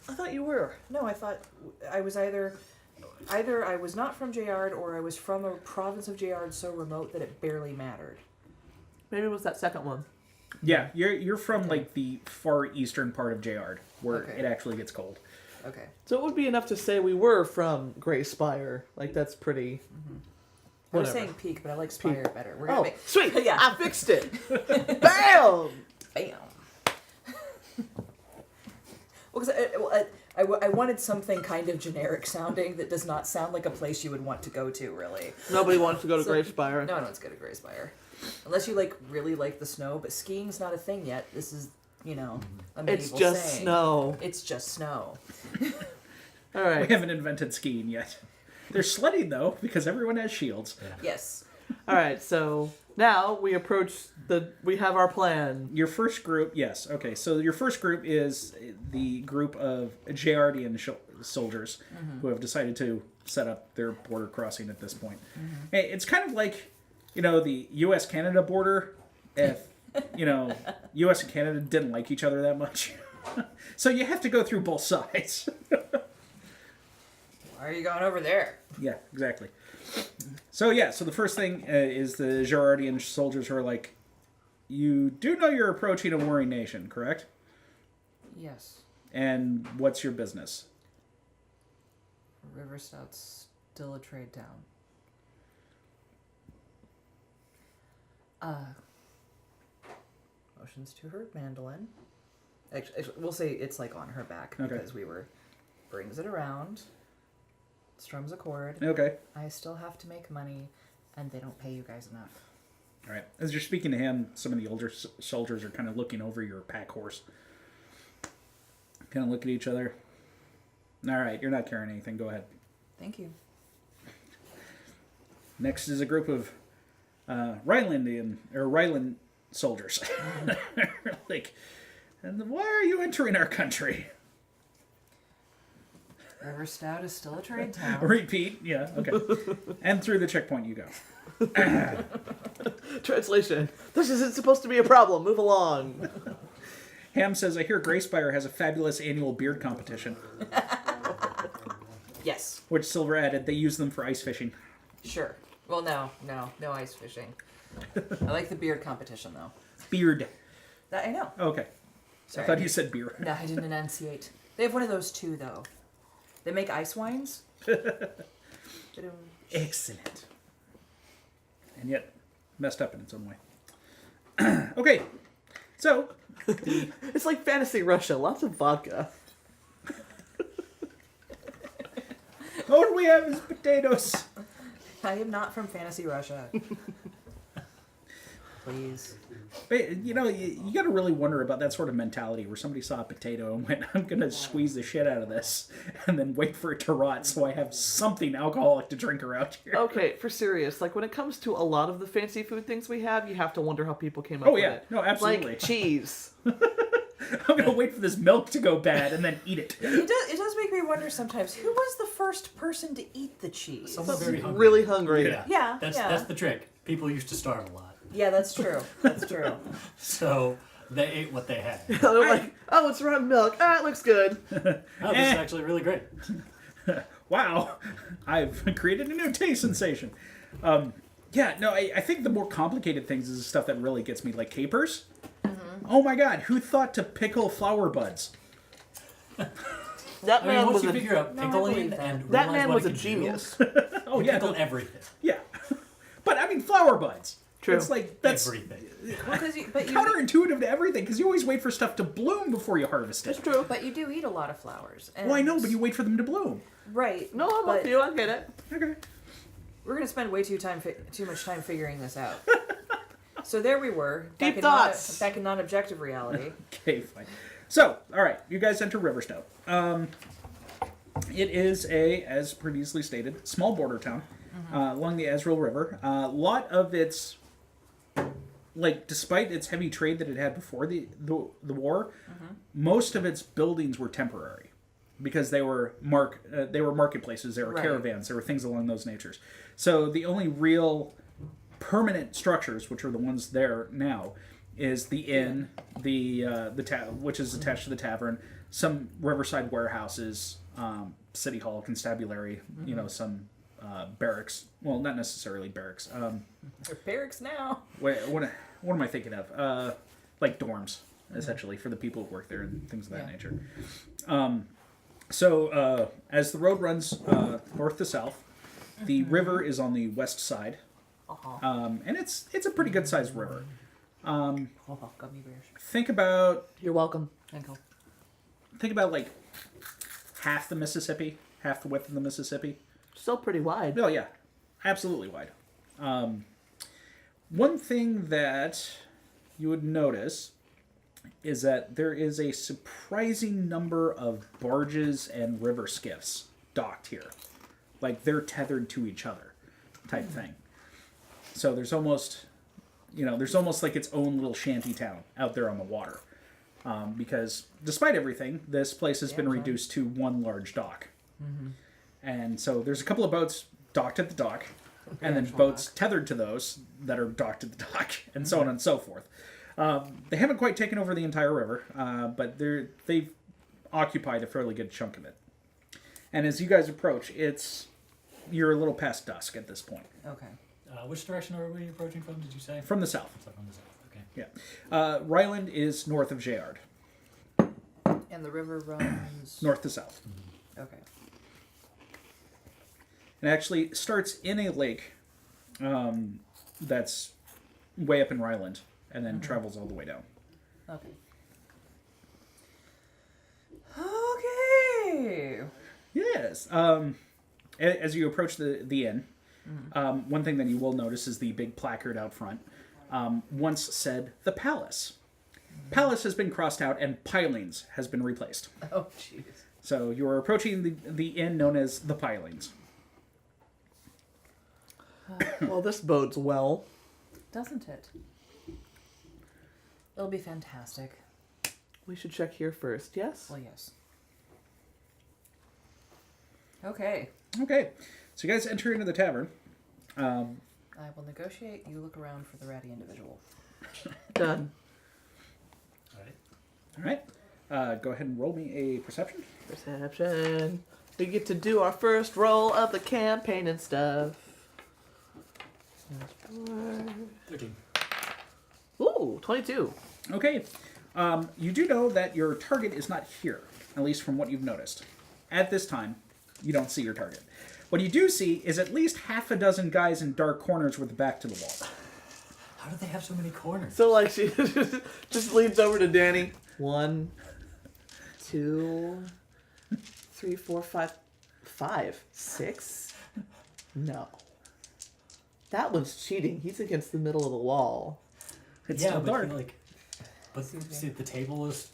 I thought you were. No, I thought I was either I was not from Jeyard or I was from a province of Jeyard so remote that it barely mattered. Maybe it was that second one. Yeah, you're from the far eastern part of Jeyard, where Okay. it actually gets cold. Okay. So it would be enough to say we were from Grey Spire. Like, that's pretty... I was Whatever. saying peak, but I like spire better. We're gonna Oh, make sweet! Yeah. I fixed it. Bam! bam. Well, because I wanted something kind of generic sounding that does not sound like a place you would want to go to, really. Nobody wants to go to So- Grave Spire. No one's good at Grey Spire. Unless you really like the snow, but skiing's not a thing yet. This is, a medieval It's just saying. snow. It's just snow. All We right. haven't invented skiing yet. There's sledding though, because everyone has shields. Yes. All right. So now we approach we have our plan. Your first group, yes. Okay, so your first group is the group of Jezeryn soldiers who have decided to set up their border crossing at this point. Hey, it's kind of like, the U.S.-Canada border. If U.S. and Canada didn't like each other that much, so you have to go through both sides. Why are you going over there? Yeah, exactly. So the first thing is the Jezeryn soldiers who are like, you do know you're approaching a warring nation, correct? Yes. And what's your business? Riverstout's still a trade town. Motions to her mandolin. Actually, we'll say it's like on her back Okay. because brings it around, strums a chord. Okay. I still have to make money, and they don't pay you guys enough. All right. As you're speaking to him, some of the older soldiers are kind of looking over your pack horse. Kind of look at each other. All right, you're not carrying anything. Go ahead. Thank you. Next is a group of Ryland soldiers. Like, and why are you entering our country? Riverstout is still a trade town. Repeat. Yeah. Okay. And through the checkpoint you go. Translation. This isn't supposed to be a problem. Move along. Ham says, I hear Greyspire has a fabulous annual beard competition, Yes, which Silver added. They use them for ice fishing. sure. Well, no ice fishing. I like the beard competition though. Beard. That I know. Okay. Sorry. I thought you said beer. No, I didn't enunciate. They have one of those too, though. They make ice wines. Excellent. And yet, messed up in its own way. Okay. So, It's like fantasy Russia. Lots of vodka. all we have is potatoes. I am not from fantasy Russia. Please. But, you got to really wonder about that sort of mentality where somebody saw a potato and went, I'm going to squeeze the shit out of this and then wait for it to rot so I have something alcoholic to drink around here. Okay, for serious. Like when it comes to a lot of the fancy food things we have, you have to wonder how people came up with yeah. it. No, absolutely. Like cheese. I'm going to wait for this milk to go bad and then eat it. It does make me wonder sometimes who was the first person to eat the cheese. Someone very hungry. Really hungry. Yeah. Yeah, That's the trick. People used to starve a lot. Yeah, that's true. That's true. So they ate what they had. They're like, oh, it's raw milk. Ah, it looks good. Oh, this is actually really great. Wow, I've created a new taste sensation. I think the more complicated things is the stuff that really gets me, like capers. Oh my god, who thought to pickle flower buds? That I man mean, once was you a figure out No, I pickling believe that. and that realize man what was it a can genius. Oh do, yeah, pickle everything. yeah. But I mean, flower buds. True. It's like that's Everything. Well, but counterintuitive to everything because you always wait for stuff to bloom before you harvest it. It's true. but you do eat a lot of flowers. And, Well, I know, but you wait for them to bloom. right. No, I'm but with you. I get it. Okay. We're gonna spend way too much time figuring this out. So there we were. Deep thoughts. Back in non-objective reality. Okay, fine. So, all right, you guys enter Riverstone. It is as previously stated, small border town along the Azrael River. A lot of its, despite its heavy trade that it had before the war, most of its buildings were temporary because they were marketplaces, they were Right. caravans, there were things along those natures. So the only real permanent structures, which are the ones there now, is the inn, which is attached to the tavern, some riverside warehouses, city hall, constabulary, some barracks. Well, not necessarily barracks. They're barracks now. What am I thinking of? Like dorms, essentially, for the people who work there and things of that Yeah. nature. So as the road runs north to south, The river is on the west side, Uh-huh. and it's a pretty good sized river. Oh, gummy bears. Think about You're welcome. Ankle. like half the Mississippi, half the width of the Mississippi. Still pretty wide. Oh yeah, absolutely wide. One thing that you would notice is that there is a surprising number of barges and river skiffs docked here. Like they're tethered to each other type thing. So there's almost like its own little shanty town out there on the water. Because despite everything, this place has been reduced to one large dock. Mm-hmm. And so there's a couple of boats docked at the dock, and then boats tethered to those that are docked at the dock, and so on and so forth. They haven't quite taken over the entire river, but they've occupied a fairly good chunk of it. And as you guys approach, you're a little past dusk at this point. Okay. Which direction are we approaching from, did you say? From the south. So from the south, okay. Yeah. Ryland is north of Jayard. And the river runs... North to south. Okay. It actually starts in a lake that's way up in Ryland, and then travels all the way down. Okay. Okay. Yes. As you approach the inn, one thing that you will notice is the big placard out front. Once said, "The Palace." Palace has been crossed out, and Pilings has been replaced. Oh, jeez. So you are approaching the inn known as the Pilings. Well, this bodes well. Doesn't it? It'll be fantastic. We should check here first, yes? Well, yes. Okay. Okay. So you guys enter into the tavern. I will negotiate. You look around for the ratty individual. Done. All right. Go ahead and roll me a perception. Perception. We get to do our first roll of the campaign and stuff. 13. Ooh, 22. Okay. You do know that your target is not here, at least from what you've noticed. At this time, you don't see your target. What you do see is at least half a dozen guys in dark corners with the back to the wall. How do they have so many corners? So, like, she just leans over to Danny. 1, 2, 3, 4, 5, 6? No. That one's cheating. He's against the middle of the wall. It's yeah, still but dark. but see, the table was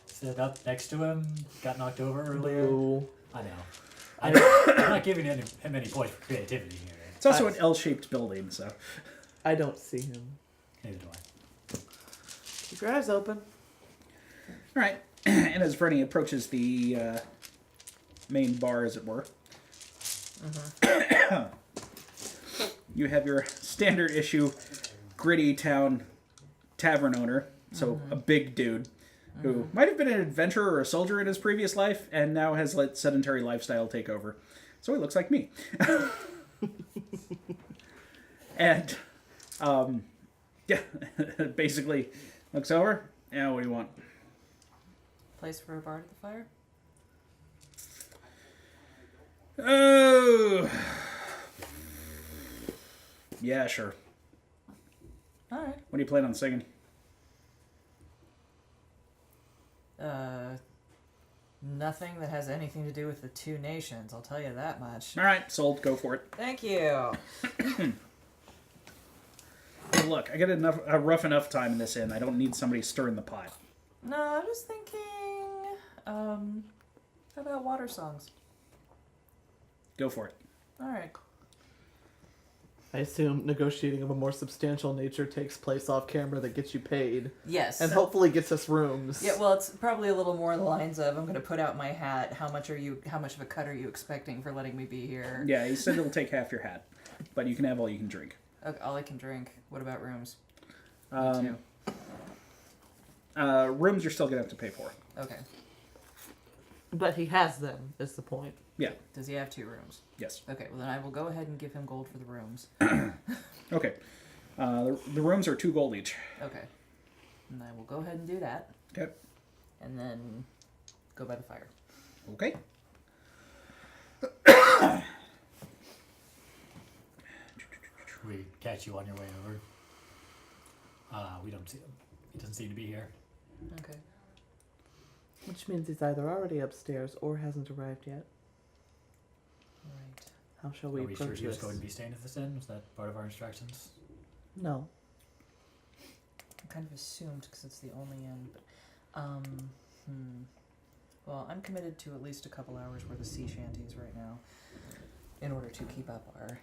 set up next to him, got knocked over earlier. Boo. I know. I'm not giving him any points for creativity here. It's also an L-shaped building, so... I don't see him. Neither do I. Keep your eyes open. All right. And as Vreni approaches the main bar, as it were, you have your standard issue gritty town tavern owner, so a big dude who might have been an adventurer or a soldier in his previous life and now has let sedentary lifestyle take over. So he looks like me. And yeah, basically looks over. Yeah, what do you want? Place for a bard at the fire? Oh, yeah, sure. Alright. What do you plan on singing? Nothing that has anything to do with the two nations, I'll tell you that much. All right, sold. Go for it. Thank you. Hey, look, I get a rough enough time in this inn. I don't need somebody stirring the pot. No, I'm just thinking, how about water songs? Go for it. Alright. I assume negotiating of a more substantial nature takes place off camera that gets you paid. Yes. And hopefully gets us rooms. Yeah, well, it's probably a little more in the lines of, I'm going to put out my hat. How much of a cut are you expecting for letting me be here? Yeah, he said it'll take half your hat, but you can have all you can drink. Okay, all I can drink. What about rooms? Rooms you're still gonna have to pay for. Okay. But he has them, is the point. Yeah. Does he have 2 rooms? Yes. Okay, well then I will go ahead and give him gold for the rooms. Okay. The rooms are 2 gold each. Okay. And I will go ahead and do that. Okay. And then go by the fire. Okay. we catch you on your way over. We don't see him. He doesn't seem to be here. Okay. Which means he's either already upstairs or hasn't arrived yet. Right. How shall we Are we approach sure she was this? going to be staying at this inn? Was that part of our instructions? No. I kind of assumed because it's the only inn, but well, I'm committed to at least a couple hours worth of sea shanties right now in order to keep up our...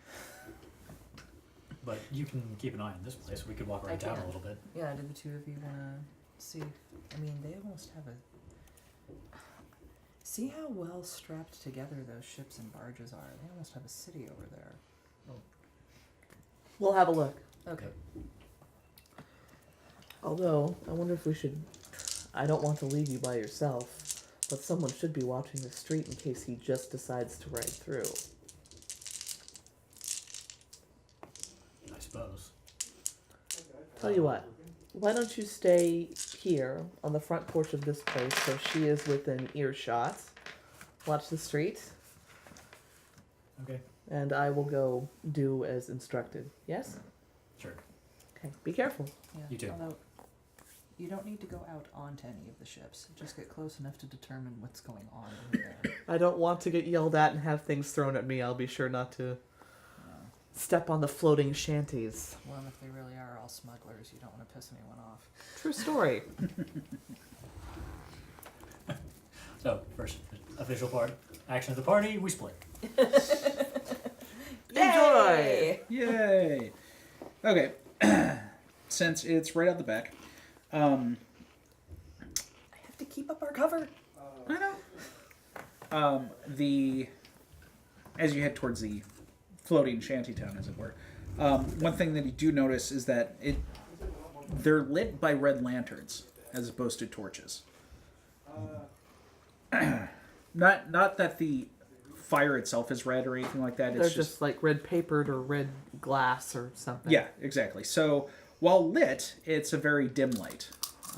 But you can keep an eye on this place. We could walk around town a little bit. Yeah, did the two of you want to see? I mean, they almost have a... See how well strapped together those ships and barges are. They almost have a city over there. We'll have a look. Okay. Although, I wonder if we should... I don't want to leave you by yourself, but someone should be watching the street in case he just decides to ride through. I suppose. Tell you what, why don't you stay here on the front porch of this place so she is within earshot. Watch the street, Okay. and I will go do as instructed. Yes? Sure. Okay, be careful. Yeah. You too. Although, you don't need to go out onto any of the ships. Just get close enough to determine what's going on in there. I don't want to get yelled at and have things thrown at me. I'll be sure not to step on the floating shanties. Well, if they really are all smugglers, you don't want to piss anyone off. True story. So, first official part. Action of the party, we split. Enjoy! Yay! Okay. Since it's right out the back, I have to keep up our cover. I know. As you head towards the floating shantytown, as it were, one thing that you do notice is that they're lit by red lanterns as opposed to torches. Not that the fire itself is red or anything like that. They're It's just like red papered or red glass or something. yeah, exactly. So while lit, it's a very dim light.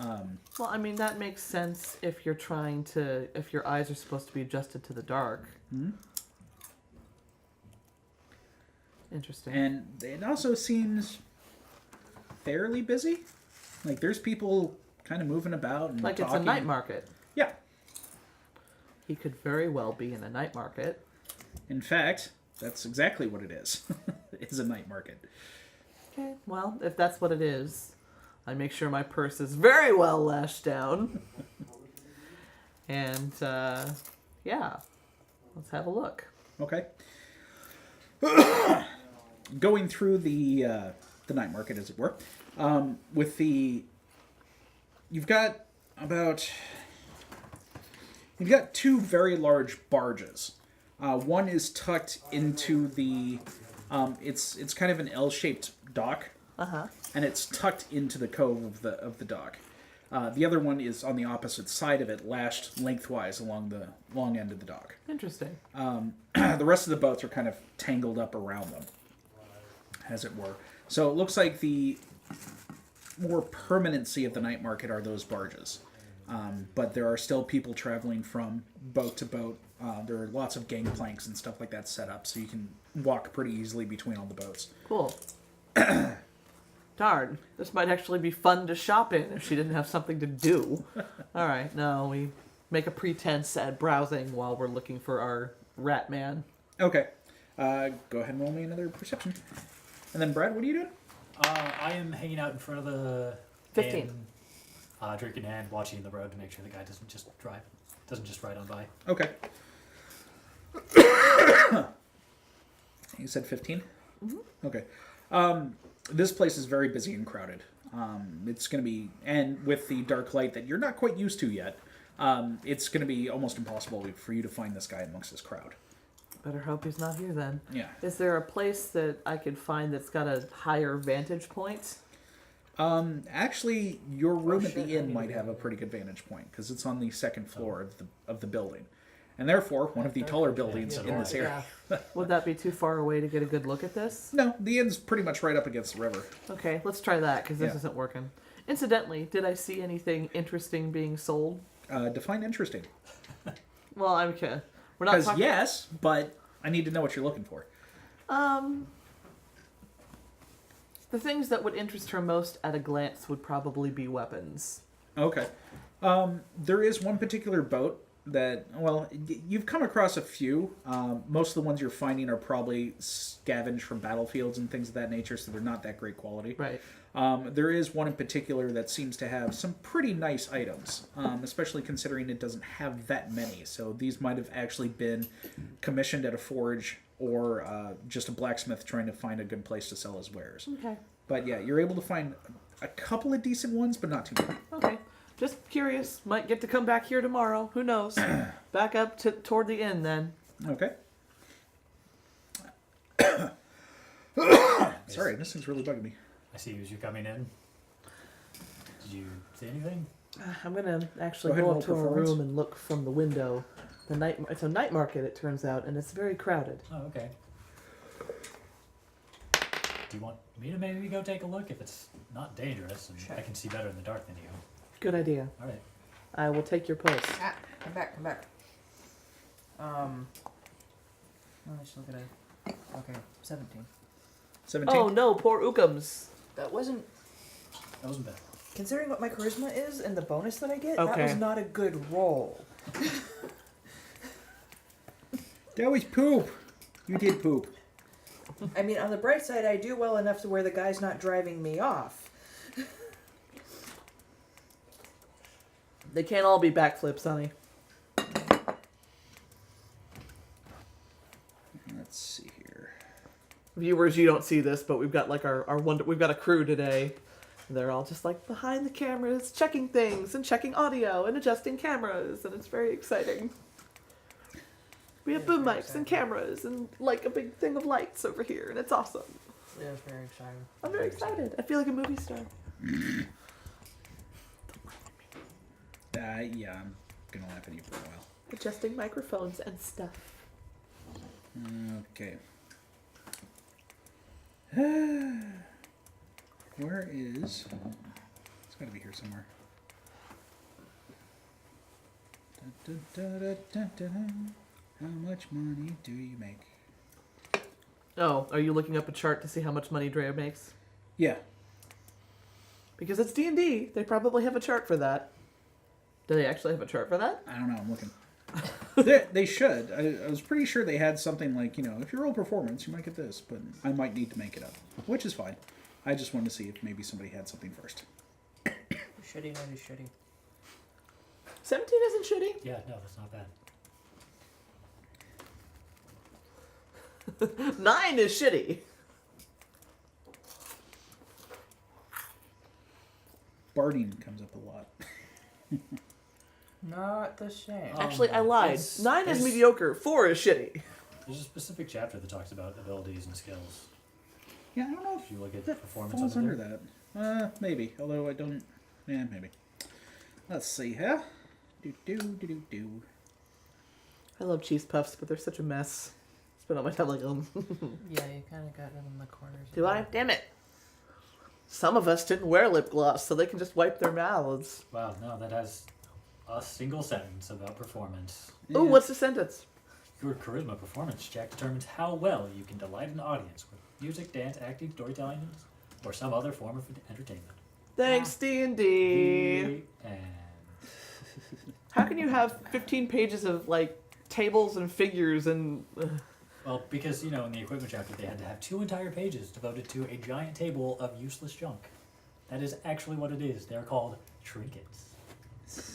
Well, I mean, that makes sense if you're trying to, if your eyes are supposed to be adjusted to the dark. Hmm? Interesting. And it also seems fairly busy. Like there's people kind of moving about and like talking. it's a night market. Yeah. He could very well be in a night market. In fact, that's exactly what it is. It's a night market. Okay, well, if that's what it is, I make sure my purse is very well lashed down. And, yeah, let's have a look. Okay. Going through the night market, as it were, you've got two very large barges. One is tucked into the, it's kind of an L-shaped dock, and it's tucked into the cove of the dock. The other one is on the opposite side of it, lashed lengthwise along the long end of the dock. Interesting. The rest of the boats are kind of tangled up around them, as it were. So it looks like the more permanency of the night market are those barges. But there are still people traveling from boat to boat. There are lots of gangplanks and stuff like that set up, so you can walk pretty easily between all the boats. Cool. Darn, this might actually be fun to shop in if she didn't have something to do. Alright, no, we make a pretense at browsing while we're looking for our rat man. Okay. Go ahead and roll me another perception. And then, Brad, what are you doing? I am hanging out in front of the 15. inn, drink in hand, watching the road to make sure the guy doesn't just ride on by. Okay. You said 15? Mm-hmm. Okay. This place is very busy and crowded. It's going to be, and with the dark light that you're not quite used to yet, it's going to be almost impossible for you to find this guy amongst this crowd. Better hope he's not here then. Yeah. Is there a place that I could find that's got a higher vantage point? Actually, your room at shit, the I inn need might to have a pretty good vantage point because it's on the second floor of the building, and therefore one of the taller buildings in this area. Yeah. Would that be too far away to get a good look at this? No, the inn's pretty much right up against the river. Okay, let's try that because this Yeah. isn't working. Incidentally, did I see anything interesting being sold? Define interesting. Well, I'm okay. We're not Because talking. yes, but I need to know what you're looking for. The things that would interest her most at a glance would probably be weapons. Okay. There is one particular boat that, well, you've come across a few. Most of the ones you're finding are probably scavenged from battlefields and things of that nature, so they're not that great quality. Right. There is one in particular that seems to have some pretty nice items, especially considering it doesn't have that many. So these might have actually been commissioned at a forge or just a blacksmith trying to find a good place to sell his wares. Okay. But yeah, you're able to find a couple of decent ones, but not too many. Okay. Just curious. Might get to come back here tomorrow. Who knows? Back up toward the inn then. Okay. Sorry, this thing's really bugging me. I see you as you're coming in. Did you say anything? I'm gonna actually Go ahead go and up to roll our performance. room and look from the window. It's a night market, it turns out, and it's very crowded. Oh, okay. Do you want me to maybe go take a look if it's not dangerous and Sure. I can see better in the dark than you? Good idea. All right. I will take your post. Ah, come back. Let's look at it. Okay, 17. 17? Oh no, poor Ookums. That wasn't, That wasn't bad. considering what my charisma is and the bonus that I get, that Okay. was not a good roll. That was poop. You did poop. I mean, on the bright side, I do well enough to where the guy's not driving me off. They can't all be backflips, honey. Let's see here. Viewers, you don't see this, but we've got like we've got a crew today. They're all just like behind the cameras, checking things and checking audio and adjusting cameras, and it's very exciting. We have It is boom very mics and exciting. cameras and like a big thing of lights over here, and it's awesome. Yeah, it's very exciting. I'm very excited. I feel like a movie star. Yeah, I'm gonna laugh at you for a while. Adjusting microphones and stuff. Okay. Where is... It's gotta be here somewhere. How much money do you make? Oh, are you looking up a chart to see how much money Drea makes? Yeah. Because it's D&D. They probably have a chart for that. Do they actually have a chart for that? I don't know, I'm looking. they should. I was pretty sure they had something like, if you roll performance, you might get this, but I might need to make it up, which is fine. I just wanted to see if maybe somebody had something first. Shitty, maybe shitty. 17 isn't shitty. Yeah, no, that's not bad. 9 is shitty. Barding comes up a lot. Not the same. Actually, I lied. it's- 9 is it's- mediocre. 4 is shitty. There's a specific chapter that talks about abilities and skills. Yeah, I don't know If you look at if that performance falls under under that. Maybe. Although I don't... Yeah, maybe. Let's see, huh? Do. I love cheese puffs, but they're such a mess. Spend all my time like, Yeah, you kind of got it in the corners. do I? Damn it. Some of us didn't wear lip gloss, so they can just wipe their mouths. Wow, no, that has a single sentence about performance. Ooh, Yeah. what's the sentence? Your charisma performance check determines how well you can delight an audience with music, dance, acting, storytelling, or some other form of entertainment. Thanks, D&D. And How can you have 15 pages of, like, tables and figures and... well, because in the equipment chapter they had to have 2 entire pages devoted to a giant table of useless junk. That is actually what it is. They're called trinkets,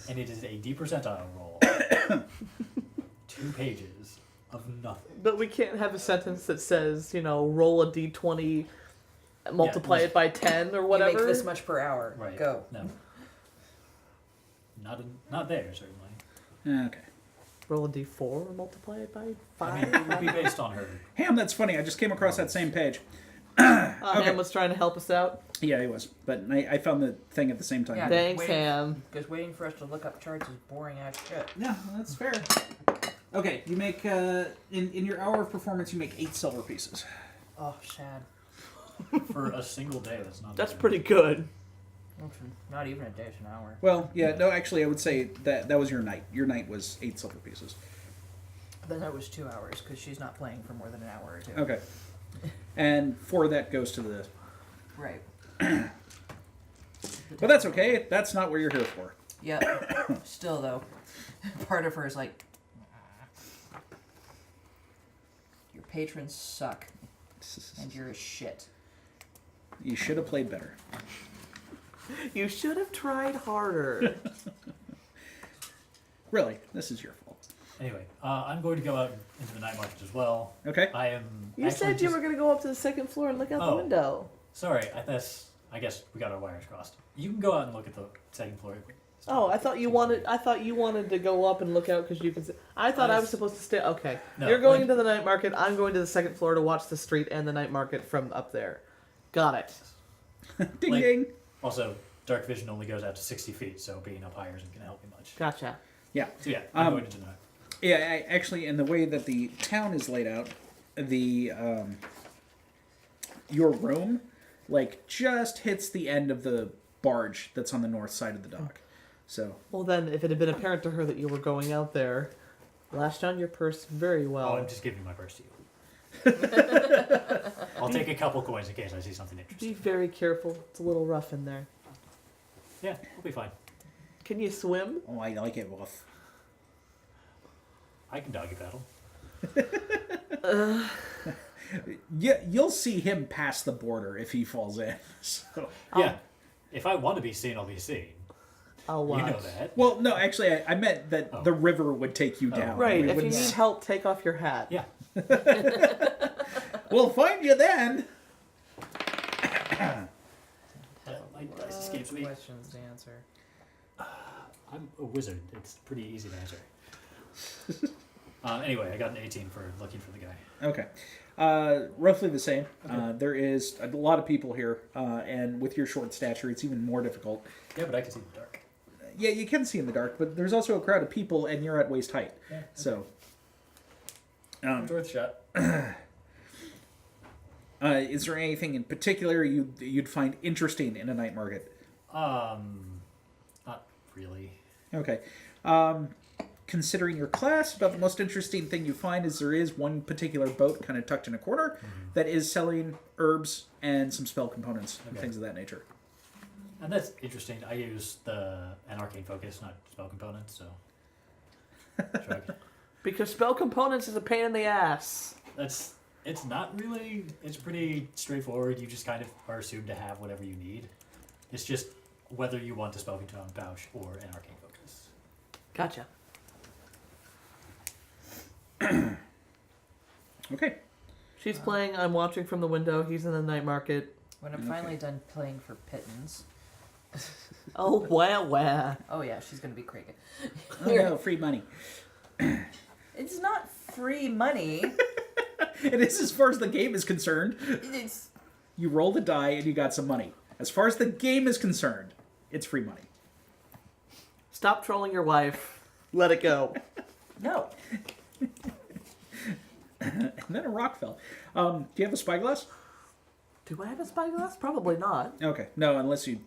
and it is a D percentile roll. 2 pages of nothing. But we can't have a sentence that says, roll a d20, multiply Yeah. it by 10 or You whatever. make this much per hour. Right? Go. No. Not there certainly. Okay. Roll a d4 or multiply it by 5. I mean, it would be based on her. Ham, that's funny. I just came across that same page. Ham was trying to help us out. Yeah, he was. But I found the thing at the same time. Yeah. Thanks, wait. Ham. Because waiting for us to look up charts is boring ass shit. Yeah, that's fair. Okay, you make, in your hour of performance, you make 8 silver pieces. Oh, sad. For a single day, that's not That's bad. pretty good. Not even a day, it's an hour. Well, yeah, no, actually, I would say that was your night. Your night was 8 silver pieces. Then that was 2 hours because she's not playing for more than an hour or two. Okay. And 4 of that goes to the Right. But that's okay. That's not what you're here for. Yep. Still, though, part of her is like, your patrons suck, and you're a shit. You should have played better. You should have tried harder. Really, this is your fault. Anyway, I'm going to go out into the night market as well. Okay. I am. You said you were going to go up to the second floor and look out the Oh. window. Sorry, I guess we got our wires crossed. You can go out and look at the second floor. Oh, I thought you wanted to go up and look out because you can. I thought I was supposed to stay. Okay, No, you're going like- to the night market. I'm going to the second floor to watch the street and the night market from up there. Got it. Ding Like- ding. Also, dark vision only goes out to 60 feet, so being up higher isn't going to help me much. Gotcha. Yeah. So yeah, I'm going into the night. Yeah, actually, in the way that the town is laid out, your room, like, just hits the end of the barge that's on the north side of the dock. So, Well, then, if it had been apparent to her that you were going out there, lash down your purse very well. Oh, I'm just giving my purse to you. I'll take a couple coins in case I see something Be interesting. very careful. It's a little rough in there. Yeah, we'll be fine. Can you swim? oh, I like it rough. I can doggy paddle. Yeah, you'll see him pass the border if he falls in. So. Yeah, if I want to be seen, I'll be seen. I'll watch. You know that. Well, no, actually, I meant that Oh. the river would take you down. Right. We If you wouldn't- need help, take off your hat. Yeah. We'll find you then. My dice escapes me. Questions to answer. I'm a wizard. It's pretty easy to answer. Anyway, I got an 18 for looking for the guy. Okay. Roughly the same. There is a lot of people here, and with your short stature, it's even more difficult. Yeah, but I can see the dark. Yeah, you can see in the dark, but there's also a crowd of people, and you're at waist height. Yeah, okay. So, It's worth a shot. is there anything in particular you'd find interesting in a night market? Not really. Okay. Considering your class, about the most interesting thing you find is there is one particular boat kind of tucked in a corner that is selling herbs and some spell components and Okay. things of that nature. And that's interesting. I use an arcane focus, not spell components, so. Shrug. Because spell components is a pain in the ass. It's not really. It's pretty straightforward. You just kind of are assumed to have whatever you need. It's just whether you want a spell component pouch or an arcane focus. Gotcha. Okay. She's playing. I'm watching from the window. He's in the night market. When I'm finally done playing for pittance. Oh, wah. Oh yeah, she's gonna be cricket. Oh, no, free money. It's not free money. It is as far as the game is concerned. It's You rolled a die and you got some money. As far as the game is concerned, it's free money. Stop trolling your wife. Let it go. no. And then a rock fell. Do you have a spyglass? Do I have a spyglass? Probably not. Okay. No, unless you,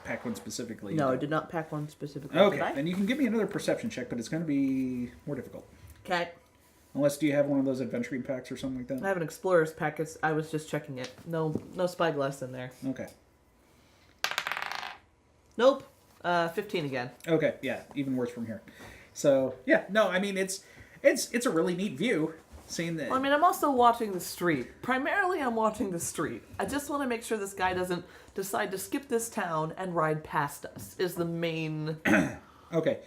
pack one specifically. No, I You did not pack one specifically. don't. Did Okay. I? Then you can give me another perception check, but it's going to be more difficult. Okay. Unless, do you have one of those adventuring packs or something like I that? have an explorer's pack. I was just checking it. No spyglass in there. Okay. Nope. 15 again. Okay, yeah, even worse from here. So, yeah, no, I mean, it's a really neat view, seeing that... Well, I mean, I'm also watching the street. Primarily, I'm watching the street. I just want to make sure this guy doesn't decide to skip this town and ride past us, is the main... Okay.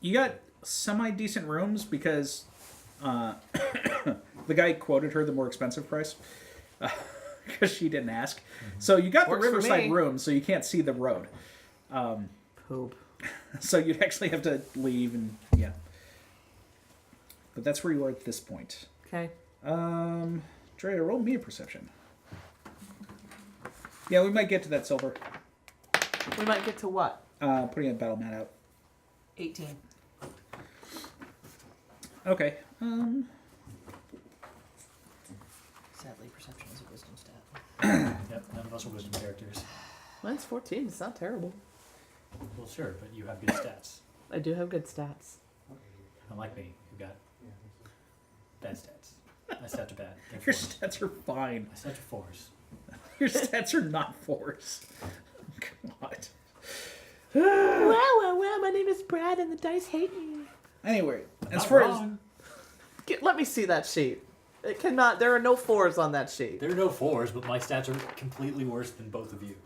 You got semi-decent rooms because the guy quoted her the more expensive price because she didn't ask. So you got Works the for riverside me. room, so you can't see the road. Poop. So you'd actually have to leave and, yeah. But that's where you are at this point. Okay. Drea, roll me a perception. Yeah, we might get to that silver. We might get to what? Putting a battle mat out. 18. Okay. Sadly, perception is a wisdom stat. Yep, none of us are wisdom characters. Mine's 14. It's not terrible. Well, sure, but you have good stats. I do have good stats. Unlike me, who got bad stats. My stats are bad. They're Your fours. stats are fine. My stats are fours. Your stats are not 4s. God. Wow, my name is Brad and the dice hate me. Anyway, as Not far wrong. Let me see that sheet. It cannot. There are no 4s on that sheet. There are no 4s, but my stats are completely worse than both of you.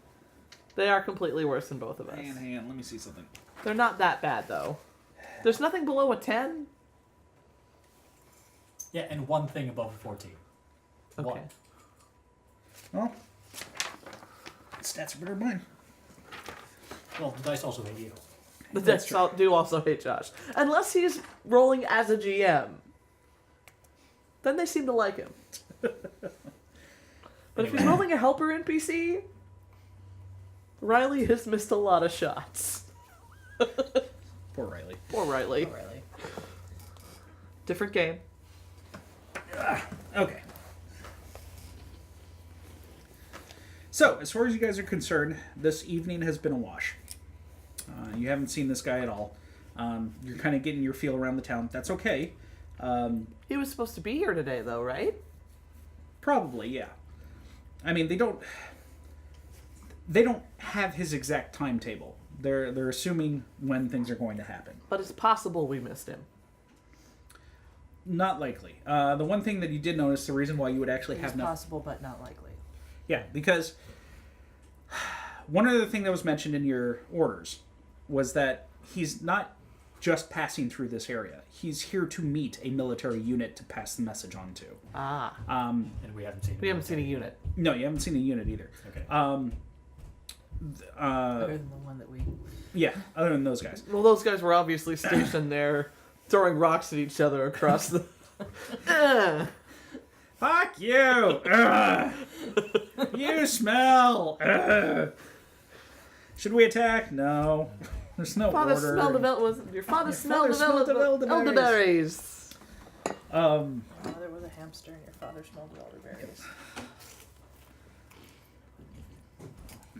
They are completely worse than both of us. hang on, let me see something. They're not that bad, though. There's nothing below a 10? Yeah, and one thing above a 14. Okay. One. Well, stats are better than mine. Well, the dice also hate you. The That's dice do also hate Josh. Unless he's rolling as a GM. Then they seem to like him. But if he's rolling a helper NPC, Riley has missed a lot of shots. Poor Riley. Poor Riley. Oh, really? Different game. Okay. So, as far as you guys are concerned, this evening has been a wash. You haven't seen this guy at all. You're kind of getting your feel around the town. That's okay. He was supposed to be here today, though, right? Probably, yeah. I mean, they don't have his exact timetable. They're assuming when things are going to happen. But it's possible we missed him. Not likely. The one thing that you did notice, the reason why you would actually It's have enough... possible, but not likely. Yeah, because one other thing that was mentioned in your orders was that he's not just passing through this area. He's here to meet a military unit to pass the message on to. Ah. And we haven't seen We haven't seen a unit. No, you haven't seen a unit either. Okay. Better than the one that we... Yeah, other than those guys. Well, those guys were obviously stationed there, throwing rocks at each other across the... Fuck you! Ugh. You smell! Ugh. Should we attack? No. There's no Father order. your father smelled smelled of elderberries. Your mother was a hamster and your father smelled of elderberries.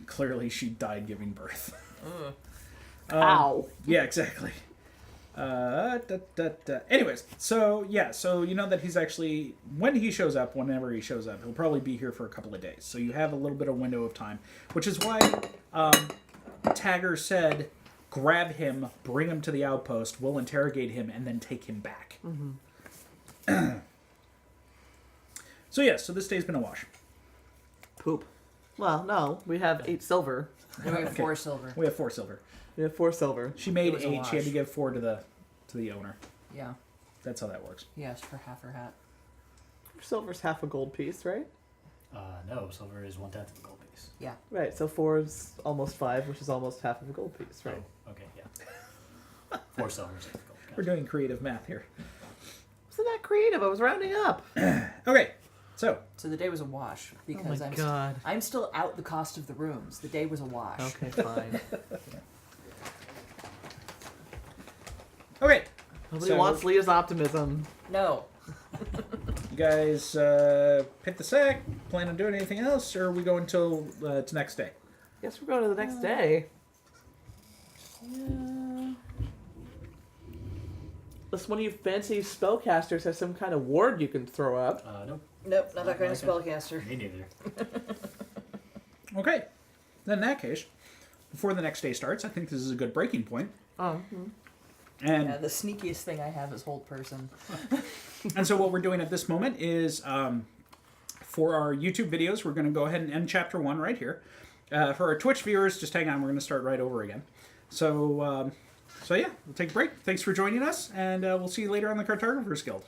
Clearly, she died giving birth. Ow. Yeah, exactly. Anyways, so you know that he's actually, whenever he shows up, he'll probably be here for a couple of days. So you have a little bit of window of time, which is why Tagger said, grab him, bring him to the outpost, we'll interrogate him, and then take him back. Mm-hmm. So this day's been a wash. Poop. Well, no. We have 8 silver. And we have 4 silver. We have 4 silver. We have 4 silver. She made It was a 8. She had wash. to give 4 to the owner. Yeah. That's how that works. He asked for half her hat. Silver's half a gold piece, right? No, silver is 1/10 of a gold piece. Yeah. Right, so 4 is almost 5, which is almost half of a gold piece, right? Oh, okay, yeah. 4 silver is 8 gold. We're doing creative math here. Wasn't that creative? I was rounding up. Okay, so So the day was a wash because Oh my God. I'm still out the cost of the rooms. The day was a wash. Okay, fine. okay, Nobody So- wants Leah's optimism. No. you guys hit the sack. Plan on doing anything else, or are we going until to next day? Guess we're going to the next day. Yeah. Unless one of you fancy spellcasters has some kind of ward you can throw up. Nope. Nope, not that kind of Like spellcaster. Me neither. Okay, then in that case, before the next day starts, I think this is a good breaking point. Oh. And Yeah, the sneakiest thing I have is hold person. And so what we're doing at this moment is, for our YouTube videos, we're going to go ahead and end Chapter 1 right here. For our Twitch viewers, just hang on, we're going to start right over again. So yeah, we'll take a break. Thanks for joining us, and we'll see you later on the Cartographers Guild.